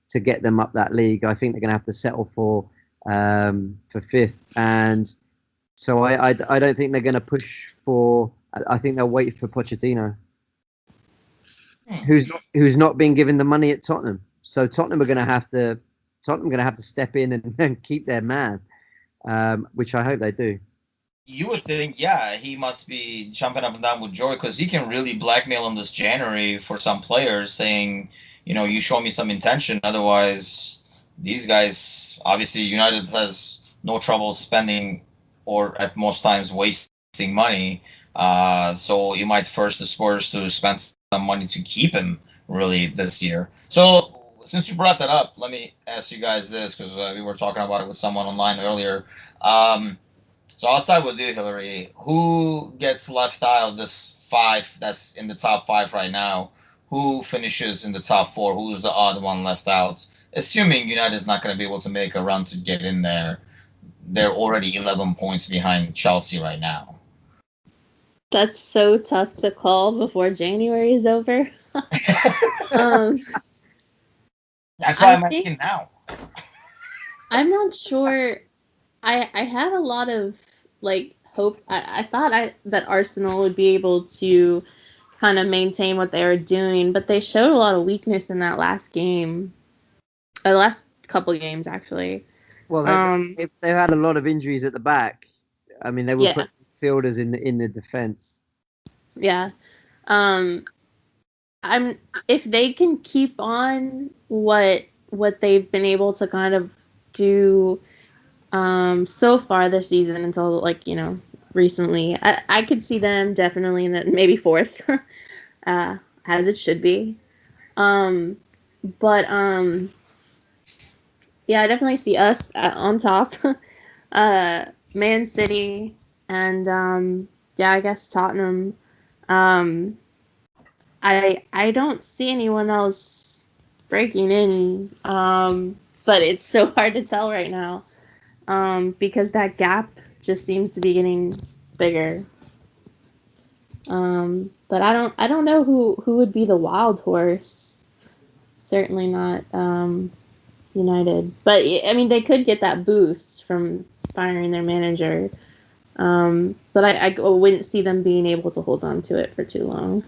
to get them up that league. I think they're going to have to settle for fifth, and so I don't think they're going to push for. I think they'll wait for Pochettino, who's not been given the money at Tottenham. So Tottenham are going to have to step in and keep their man, which I hope they do. You would think, yeah, he must be jumping up and down with joy because he can really blackmail him this January for some players, saying, you show me some intention. Otherwise, these guys, obviously, United has no trouble spending or at most times wasting money. So you might force the Spurs to spend some money to keep him really this year. So since you brought that up, let me ask you guys this because we were talking about it with someone online earlier. So I'll start with you, Hillary. Who gets left out of this five that's in the top five right now? Who finishes in the top four? Who's the odd one left out? Assuming United is not going to be able to make a run to get in there. They're already 11 points behind Chelsea right now. That's so tough to call before January is over. That's why I'm asking now. I'm not sure. I had a lot of hope. I thought that Arsenal would be able to kind of maintain what they were doing, but they showed a lot of weakness in that last game. The last couple of games, actually. Well, they've had a lot of injuries at the back. They will put fielders in the defense. Yeah. If they can keep on what they've been able to kind of do so far this season until recently, I could see them definitely in maybe fourth, as it should be. But yeah, I definitely see us on top. Man City and I guess Tottenham. I don't see anyone else breaking in, but it's so hard to tell right now because that gap just seems to be getting bigger. But I don't know who would be the wild horse. Certainly not United, but they could get that boost from firing their manager. But I wouldn't see them being able to hold on to it for too long.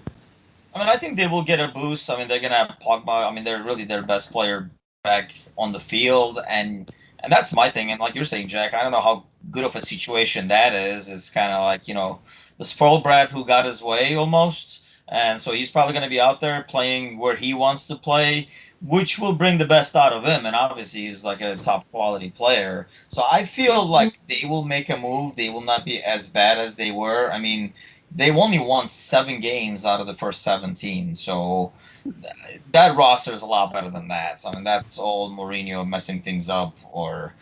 I think they will get a boost. They're going to have Pogba. They're really their best player back on the field, and that's my thing. And like you're saying, Jack, I don't know how good of a situation that is. It's kind of like, the spoiled brat who got his way almost. And so he's probably going to be out there playing where he wants to play, which will bring the best out of him. And obviously he's like a top quality player. So I feel like they will make a move. They will not be as bad as they were. They've only won 7 games out of the first 17. So that roster is a lot better than that. So, that's all Mourinho messing things up, or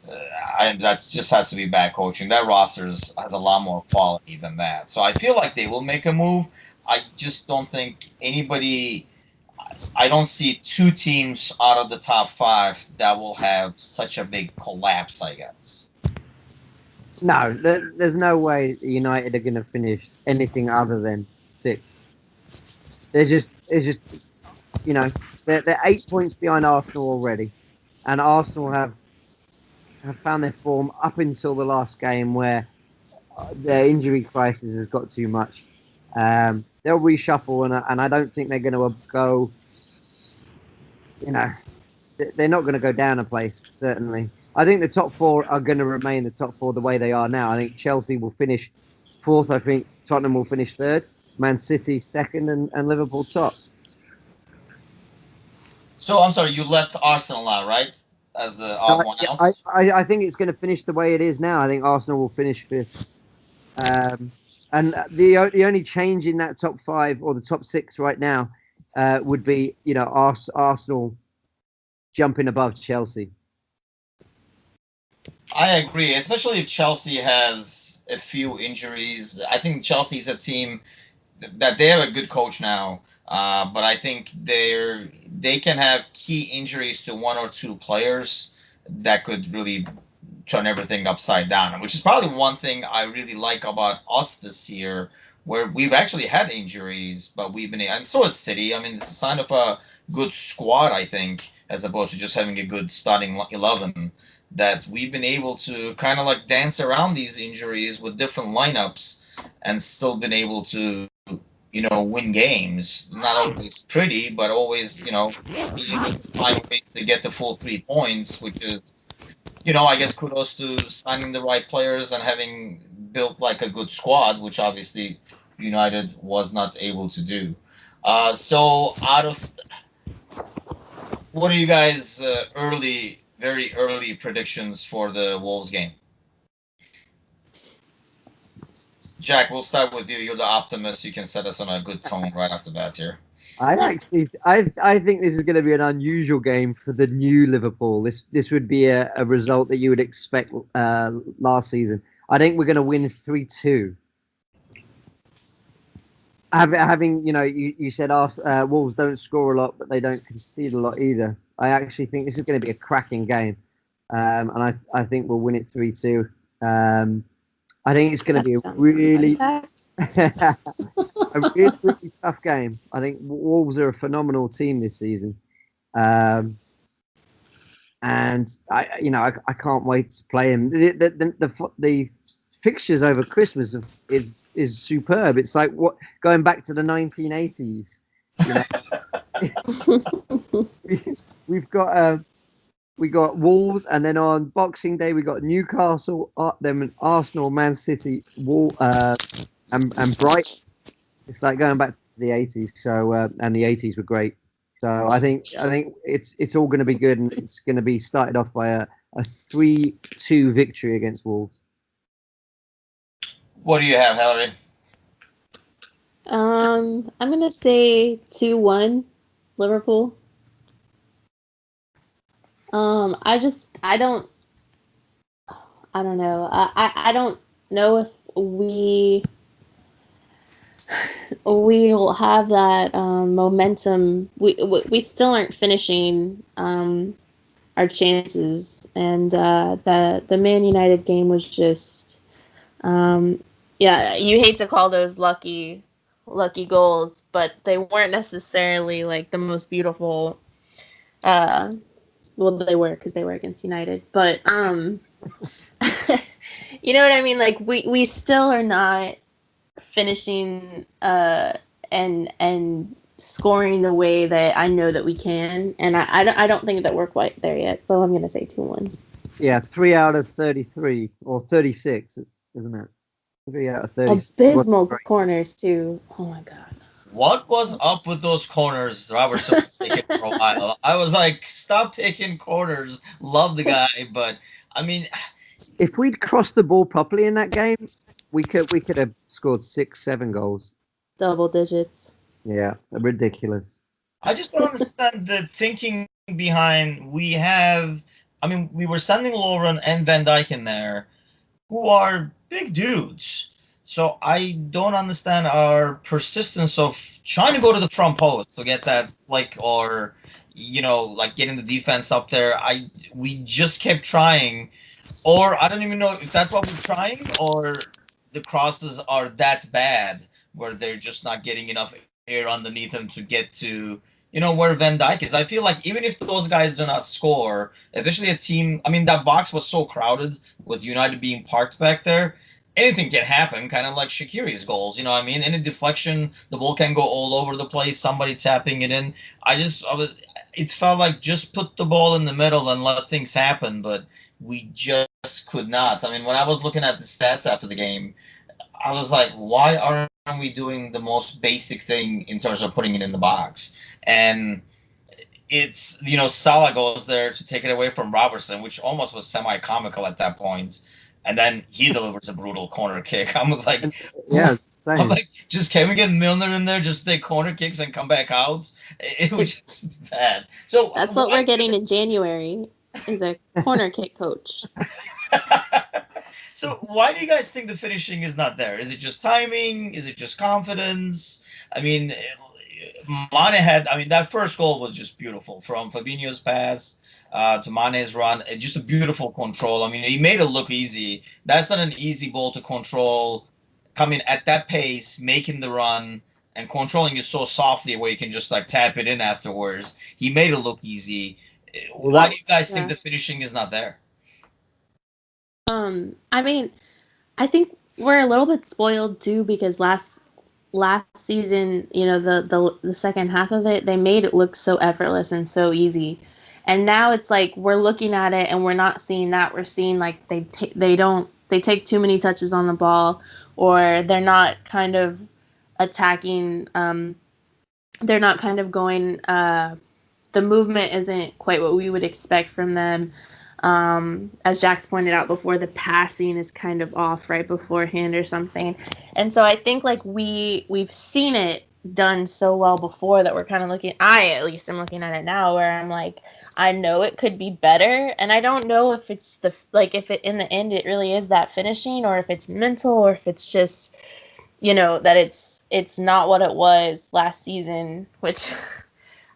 that just has to be bad coaching. That roster has a lot more quality than that. So I feel like they will make a move. I just don't think anybody. I don't see 2 teams out of the top 5 that will have such a big collapse, I guess. No, there's no way United are going to finish anything other than 6th. They're 8 points behind Arsenal already, and Arsenal have found their form up until the last game where their injury crisis has got too much. They'll reshuffle, and I don't think they're going to go. You know, they're not going to go down a place. Certainly, I think the top four are going to remain the top four the way they are now. I think Chelsea will finish fourth. I think Tottenham will finish third. Man City second, and Liverpool top. So I'm sorry, you left Arsenal out, right? As the odd one out. I think it's going to finish the way it is now. I think Arsenal will finish fifth. And the only change in that top five or the top six right now would be, Arsenal jumping above Chelsea. I agree, especially if Chelsea has a few injuries. I think Chelsea's a team that they have a good coach now, but I think they can have key injuries to one or two players that could really turn everything upside down, which is probably one thing I really like about us this year, where we've actually had injuries, but we've been, and so is City. I mean, it's a sign of a good squad, I think, as opposed to just having a good starting 11, that we've been able to kind of like dance around these injuries with different lineups and still been able to, win games. Not always pretty, but always, being able to find ways to get the full 3 points, which is, I guess kudos to signing the right players and having built like a good squad, which obviously United was not able to do. So what are you guys very early predictions for the Wolves game? Jack, we'll start with you. You're the optimist. You can set us on a good tone right off the bat here. I think this is going to be an unusual game for the new Liverpool. This would be a result that you would expect last season. I think we're going to win 3-2. Having you said Wolves don't score a lot, but they don't concede a lot either. I actually think this is going to be a cracking game, and I think we'll win it 3-2. I think it's going to be a really really tough game. I think Wolves are a phenomenal team this season, and I can't wait to play them. The fixtures over Christmas is superb. It's like going back to the 1980s. We got Wolves, and then on Boxing Day we got Newcastle, then Arsenal, Man City, and Brighton. It's like going back to the 80s. So and the 80s were great. So I think it's all going to be good, and it's going to be started off by a 3-2 victory against Wolves. What do you have, Hillary? I'm gonna say 2-1 Liverpool. I don't know. I don't know if we will have that momentum. We still aren't finishing our chances, and the Man United game was just you hate to call those lucky goals, but they weren't necessarily like the most beautiful. Well, they were because they were against United, but you know what I mean. Like we still are not finishing and scoring the way that I know that we can, and I don't think that we're quite there yet. So I'm gonna say 2-1. Yeah, 3 out of 33 or 36, isn't it? 3 out of 36. Abysmal corners too. Oh my god. What was up with those corners Robertson was taking for a while? I was like, stop taking corners. Love the guy, but I mean, if we'd crossed the ball properly in that game, we could have scored 6-7 goals. Double digits. Yeah, ridiculous. I just don't understand the thinking behind. We were sending Lauren and Van Dijk in there, who are big dudes. So I don't understand our persistence of trying to go to the front post to get that, or getting the defense up there. We just kept trying, or I don't even know if that's what we're trying, or the crosses are that bad where they're just not getting enough air underneath them to get to where Van Dijk is. I feel like even if those guys do not score, especially a team, that box was so crowded with United being parked back there, anything can happen, kind of like Shaqiri's goals. You know what I mean? Any deflection, the ball can go all over the place. Somebody tapping it in. It felt like just put the ball in the middle and let things happen, but we just could not. I mean, when I was looking at the stats after the game, I was like, why aren't we doing the most basic thing in terms of putting it in the box? And it's, Salah goes there to take it away from Robertson, which almost was semi-comical at that point, and then he delivers a brutal corner kick. I was like, Yeah, I'm same. like, just can we get Milner in there, just take corner kicks and come back out? It was just bad. So That's what we're getting in January, is a corner kick coach. So why do you guys think the finishing is not there? Is it just timing? Is it just confidence? I mean, Mane had. I mean, that first goal was just beautiful from Fabinho's pass to Mane's run. Just a beautiful control. I mean, he made it look easy. That's not an easy ball to control. Coming at that pace, making the run, and controlling it so softly where you can just like tap it in afterwards. He made it look easy. Why do you guys think the finishing is not there? I mean, I think we're a little bit spoiled too because last season, the second half of it, they made it look so effortless and so easy. And now it's like we're looking at it and we're not seeing that. We're seeing like they take too many touches on the ball, or they're not kind of attacking. They're not kind of going. The movement isn't quite what we would expect from them. As Jax pointed out before, the passing is kind of off right beforehand or something. And so I think like we've seen it done so well before that we're kind of at least am looking at it now where I'm like, I know it could be better. And I don't know if it's if it in the end it really is that finishing, or if it's mental, or if it's just, that it's not what it was last season, which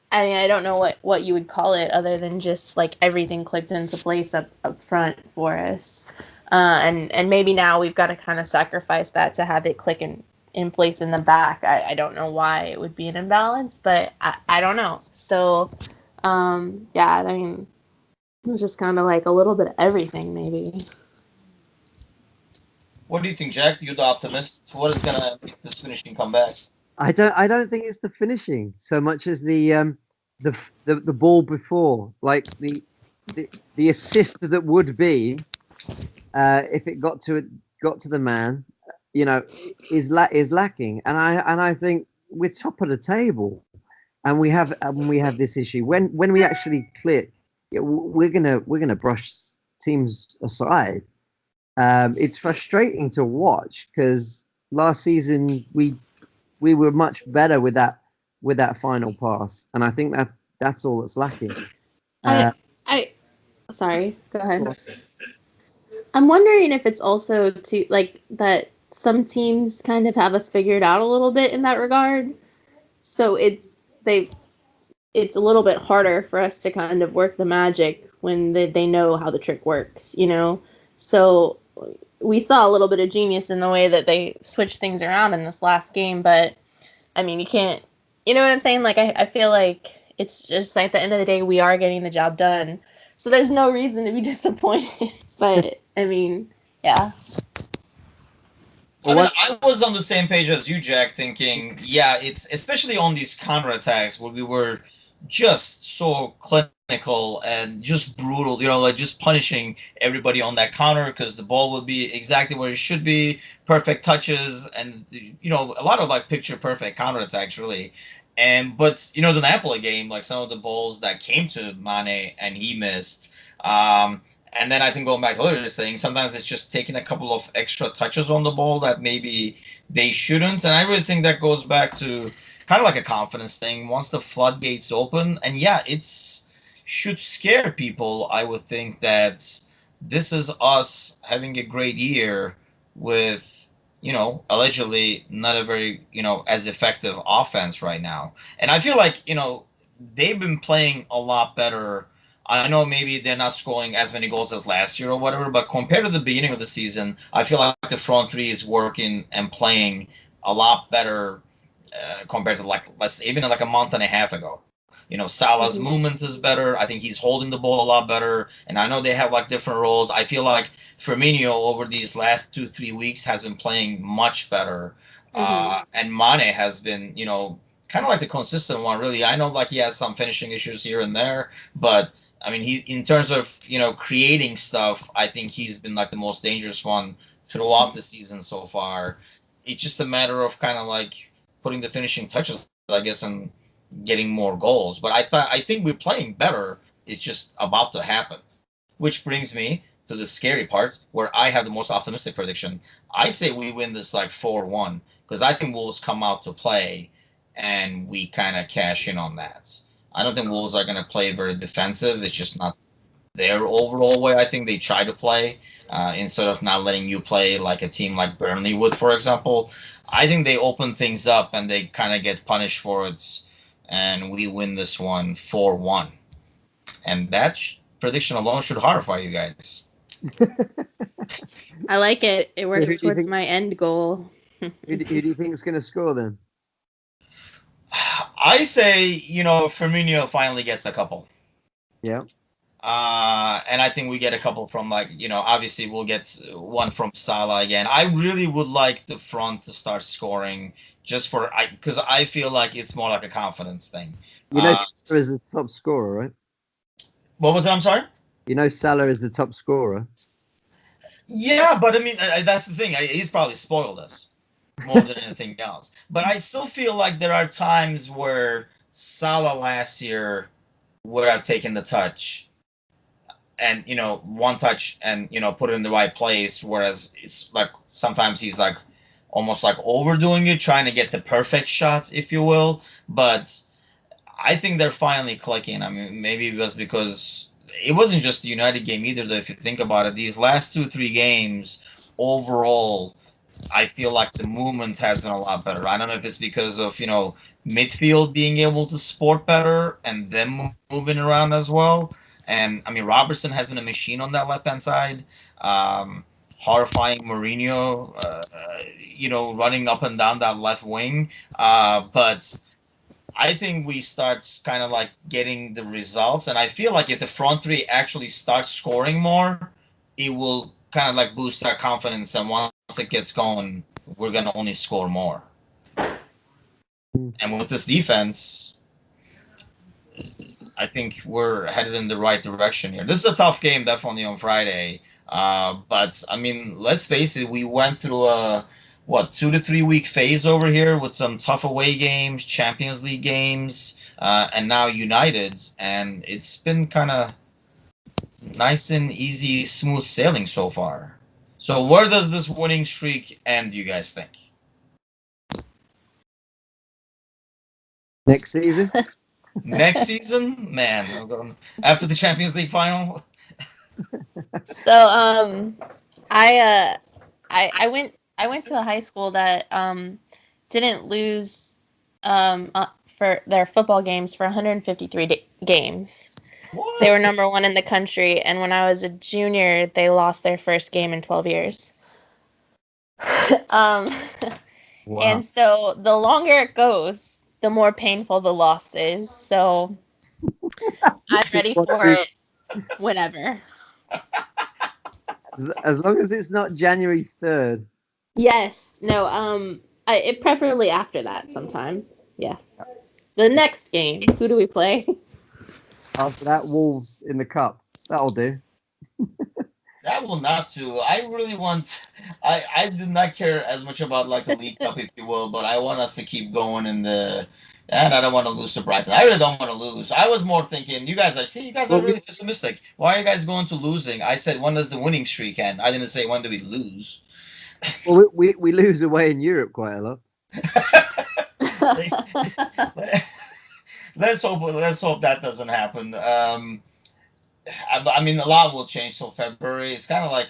I mean, I don't know what you would call it other than just like everything clicked into place up front for us. And maybe now we've got to kind of sacrifice that to have it click in place in the back. I don't know why it would be an imbalance, but I don't know. So, yeah, I mean, it was just kind of like a little bit of everything, maybe. What do you think, Jack? You're the optimist. What is going to make this finishing come back? I don't think it's the finishing so much as the ball before, like the assist that would be if it got to the man, is lacking. And I think we're top of the table, and we have this issue when we actually click. We're gonna brush teams aside. It's frustrating to watch because last season we were much better with that final pass, and I think that's all that's lacking. Sorry, go ahead. I'm wondering if it's also to like that some teams kind of have us figured out a little bit in that regard. So it's a little bit harder for us to kind of work the magic when they know how the trick works, So we saw a little bit of genius in the way that they switched things around in this last game, but I mean, you can't, you know what I'm saying? Like, I feel like it's just like at the end of the day, we are getting the job done. So there's no reason to be disappointed. But I mean, yeah. I was on the same page as you, Jack, thinking, yeah, it's especially on these counterattacks where we were just so clinical and just brutal, like just punishing everybody on that counter because the ball would be exactly where it should be, perfect touches, and a lot of like picture perfect counterattacks really. But the Napoli game, like some of the balls that came to Mane and he missed. And then I think going back to what saying, sometimes it's just taking a couple of extra touches on the ball that maybe they shouldn't. And I really think that goes back to kind of like a confidence thing. Once the floodgates open, and yeah, it's should scare people. I would think that this is us having a great year with, allegedly not a very, as effective offense right now. And I feel like, they've been playing a lot better. I know maybe they're not scoring as many goals as last year or whatever, but compared to the beginning of the season, I feel like the front three is working and playing a lot better compared to even like a month and a half ago. Salah's movement is better. I think he's holding the ball a lot better. And I know they have like different roles. I feel like Firmino over these last 2-3 weeks has been playing much better. And Mane has been, kind of like the consistent one, really. I know like he has some finishing issues here and there, but I mean, he in terms of creating stuff, I think he's been like the most dangerous one throughout the season so far. It's just a matter of kind of like putting the finishing touches, I guess, and getting more goals. But I think we're playing better. It's just about to happen, which brings me to the scary parts where I have the most optimistic prediction. I say we win this like 4-1 because I think Wolves come out to play and we kind of cash in on that. I don't think Wolves are going to play very defensive. It's just not their overall way. I think they try to play instead of not letting you play like a team like Burnley would, for example. I think they open things up and they kind of get punished for it, and we win this one 4-1. And that prediction alone should horrify you guys. I like it. It works towards my end goal. Who do you think is going to score then? I say, Firmino finally gets a couple. Yeah. And I think we get a couple from obviously we'll get one from Salah again. I really would like the front to start scoring because I feel like it's more like a confidence thing. Salah is the top scorer, right? What was it? I'm sorry? Salah is the top scorer. Yeah, but I mean, that's the thing. He's probably spoiled us more than anything else. But I still feel like there are times where Salah last year would have taken the touch and, one touch and, put it in the right place. Whereas it's like sometimes he's like almost like overdoing it, trying to get the perfect shot, if you will. But I think they're finally clicking. I mean, maybe it was because it wasn't just the United game either, though, if you think about it. These last 2-3 games, overall, I feel like the movement has been a lot better. I don't know if it's because of, midfield being able to support better and them moving around as well. And, I mean, Robertson has been a machine on that left-hand side. Horrifying Mourinho, running up and down that left wing. But I think we start kind of like getting the results. And I feel like if the front three actually start scoring more, it will kind of like boost our confidence. And once it gets going, we're going to only score more. And with this defense, I think we're headed in the right direction here. This is a tough game, definitely on Friday. But I mean, let's face it, we went through a 2 to 3 week phase over here with some tough away games, Champions League games, and now United, and it's been kind of nice and easy, smooth sailing so far. So where does this winning streak end, you guys think? Next season? Next season? Man, after the Champions League final? So, I went to a high school that didn't lose for their football games for 153 games. What? They were number 1 in the country, and when I was a junior, they lost their first game in 12 years. Wow. And so the longer it goes, the more painful the loss is. So I'm ready for it whenever. As long as it's not January 3rd. Yes. No. It preferably after that sometime. Yeah. The next game. Who do we play? After that, Wolves in the cup. That'll do. That will not do. I really want. I do not care as much about like the League Cup, if you will, but I want us to keep going in the. And I don't want to lose to Brighton. I really don't want to lose. I was more thinking, you guys are really pessimistic. Why are you guys going to losing? I said, when does the winning streak end? I didn't say, when do we lose? Well, we lose away in Europe quite a lot. Let's hope that doesn't happen. I mean, a lot will change till February. It's kind of like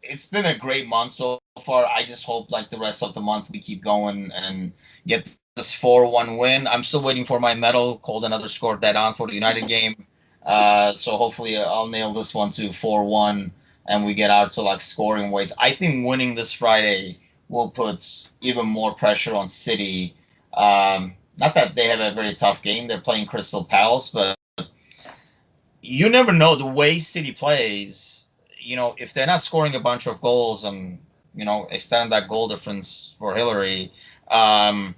it's been a great month so far. I just hope like the rest of the month we keep going and get this 4-1 win. I'm still waiting for my medal. Called another score dead on for the United game. So hopefully I'll nail this one to 4-1 and we get out to like scoring ways. I think winning this Friday will put even more pressure on City. not that they have a very tough game. They're playing Crystal Palace, but you never know the way City plays. If they're not scoring a bunch of goals and extend that goal difference for Hillary, um,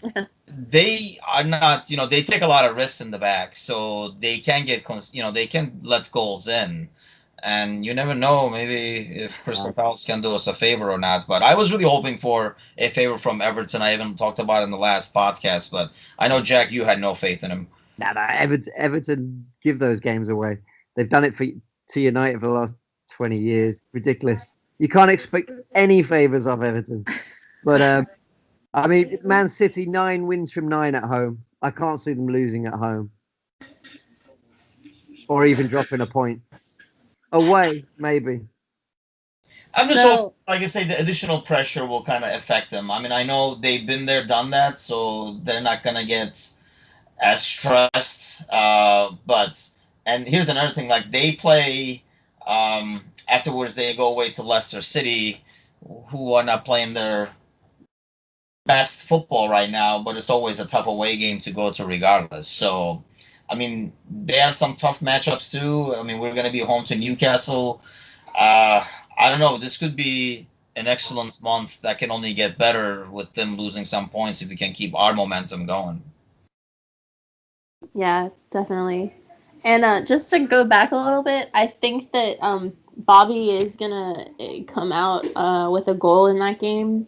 they are not. They take a lot of risks in the back, so they can they can let goals in. And you never know, maybe if Crystal Palace can do us a favor or not. But I was really hoping for a favor from Everton. I even talked about it in the last podcast, but I know, Jack, you had no faith in him. No, Everton give those games away. They've done it to United for the last 20 years. Ridiculous. You can't expect any favours of Everton. But I mean, Man City 9 wins from 9 at home. I can't see them losing at home, or even dropping a point. Away, maybe. I'm just hoping, like I say, the additional pressure will kind of affect them. I mean, I know they've been there, done that, so they're not gonna get as stressed. And here's another thing: like they play afterwards, they go away to Leicester City, who are not playing their best football right now, but it's always a tough away game to go to regardless. So, I mean, they have some tough matchups too. I mean, we're going to be home to Newcastle. I don't know. This could be an excellent month that can only get better with them losing some points if we can keep our momentum going. Yeah, definitely. And just to go back a little bit, I think that Bobby is gonna come out with a goal in that game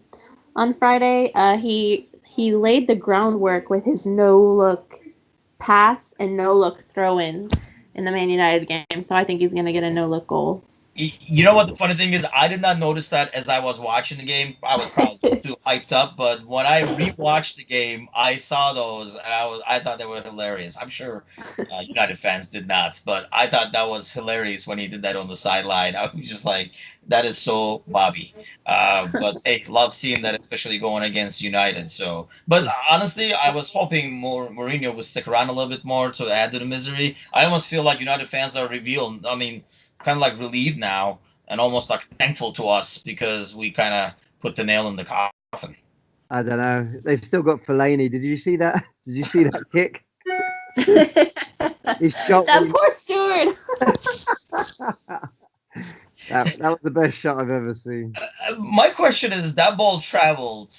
on Friday. He laid the groundwork with his no look pass and no look throw in the Man United game. So I think he's gonna get a no look goal. You know what the funny thing is? I did not notice that as I was watching the game. I was probably too hyped up, but when I rewatched the game, I saw those and I thought they were hilarious. I'm sure United fans did not, but I thought that was hilarious when he did that on the sideline. I was just like, that is so Bobby. But hey, love seeing that, especially going against United. So, but honestly, I was hoping more Mourinho would stick around a little bit more to add to the misery. I almost feel like United fans are revealed. I mean, kind of like relieved now and almost like thankful to us because we kind of put the nail in the coffin. I don't know. They've still got Fellaini. Did you see that? Did you see that kick? He's shot that poor steward. that was the best shot I've ever seen. My question is, that ball traveled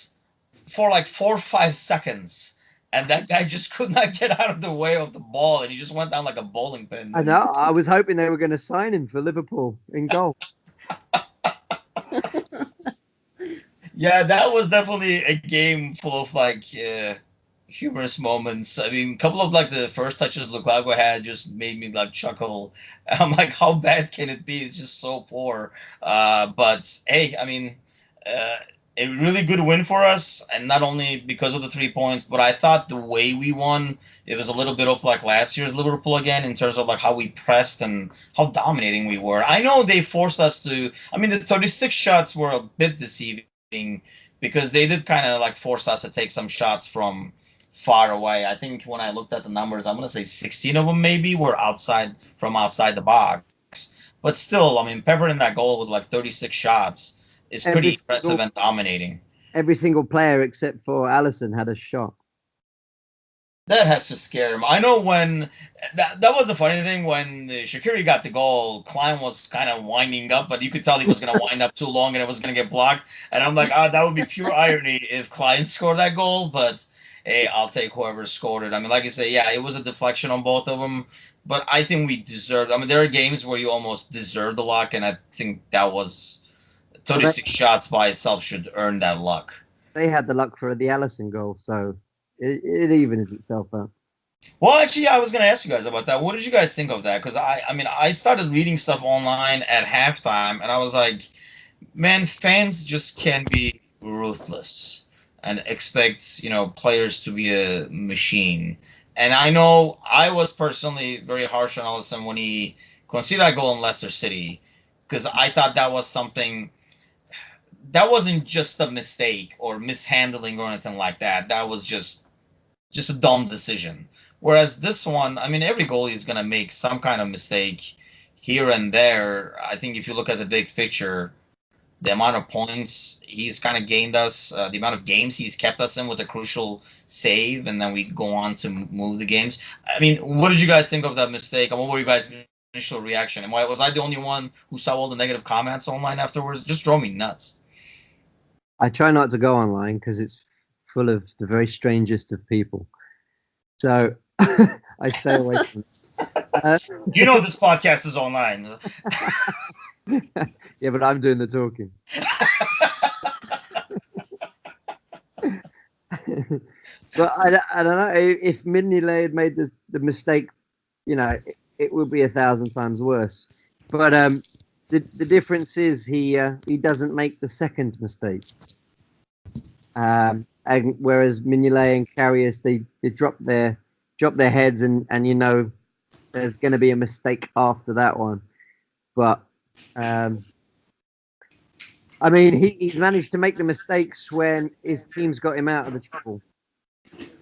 for like 4 or 5 seconds. And that guy just could not get out of the way of the ball, and he just went down like a bowling pin. I know. I was hoping they were going to sign him for Liverpool in goal. Yeah, that was definitely a game full of like humorous moments. I mean, a couple of like the first touches Lukaku had just made me like chuckle. I'm like, how bad can it be? It's just so poor. But hey, I mean, a really good win for us, and not only because of the 3 points, but I thought the way we won, it was a little bit of like last year's Liverpool again in terms of like how we pressed and how dominating we were. I know they forced us to. I mean, the 36 shots were a bit deceiving because they did kind of like force us to take some shots from far away. I think when I looked at the numbers, I'm gonna say 16 of them maybe were outside the box. But still, I mean, Pepper in that goal with like 36 shots is pretty impressive and dominating. Every single player except for Alisson had a shot. That has to scare him. I know when that was the funny thing when Shaqiri got the goal, Klein was kind of winding up, but you could tell he was going to wind up too long and it was going to get blocked. And I'm like, that would be pure irony if Klein scored that goal. But hey, I'll take whoever scored it. I mean, like I say, yeah, it was a deflection on both of them, but I think we deserved. I mean, there are games where you almost deserve the luck, and I think that was 36 shots by itself should earn that luck. They had the luck for the Alisson goal, so it evens itself out. Well, actually, I was going to ask you guys about that. What did you guys think of that? Because I mean, I started reading stuff online at halftime, and I was like, man, fans just can't be ruthless and expect players to be a machine. And I know I was personally very harsh on Alisson when he conceded a goal in Leicester City, because I thought that was something. That wasn't just a mistake or mishandling or anything like that. That was just a dumb decision. Whereas this one, I mean, every goalie is going to make some kind of mistake here and there. I think if you look at the big picture, the amount of points he's kind of gained us, the amount of games he's kept us in with a crucial save, and then we go on to move the games. I mean, what did you guys think of that mistake? And what were you guys' initial reaction? And why was I the only one who saw all the negative comments online afterwards? It just drove me nuts. I try not to go online because it's full of the very strangest of people. So I stay away from it. You know this podcast is online. Yeah, but I'm doing the talking. But I don't know if Mignolet had made the mistake, it would be 1,000 times worse. But the difference is he doesn't make the second mistake. And whereas Mignolet and Karius, they drop their heads and there's going to be a mistake after that one. But I mean, he's managed to make the mistakes when his team's got him out of the trouble.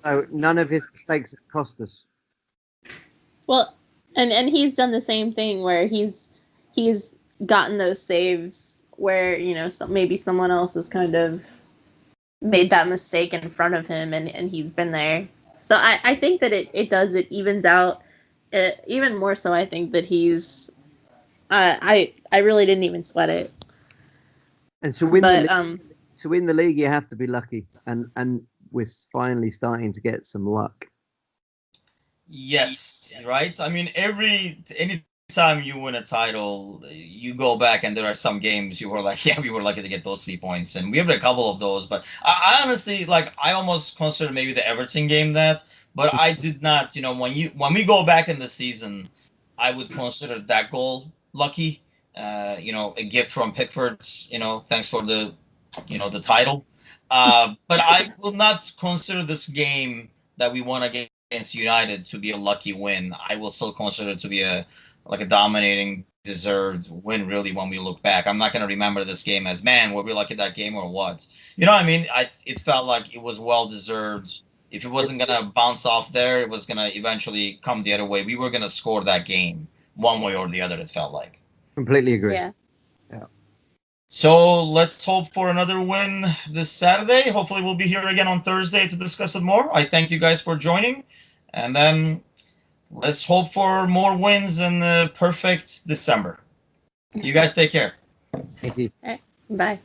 So none of his mistakes have cost us. Well, and he's done the same thing where he's gotten those saves where, maybe someone else has kind of made that mistake in front of him and he's been there. So I think that it evens out. Even more so, I think that he's I really didn't even sweat it. And to win the league, you have to be lucky, and we're finally starting to get some luck. Yes, right. I mean, anytime you win a title, you go back and there are some games you were like, yeah, we were lucky to get those 3 points, and we have a couple of those. But I honestly, I almost consider maybe the Everton game that, but I did not. When we go back in the season, I would consider that goal lucky. A gift from Pickford. Thanks for the title. But I will not consider this game that we won against United to be a lucky win. I will still consider it to be a dominating, deserved win, really, when we look back. I'm not going to remember this game as, man, were we lucky that game or what? You know what I mean? It felt like it was well-deserved. If it wasn't going to bounce off there, it was going to eventually come the other way. We were going to score that game one way or the other, it felt like. Completely agree. Yeah. So let's hope for another win this Saturday. Hopefully we'll be here again on Thursday to discuss it more. I thank you guys for joining. And then let's hope for more wins in the perfect December. You guys take care. Thank you. All right. Bye.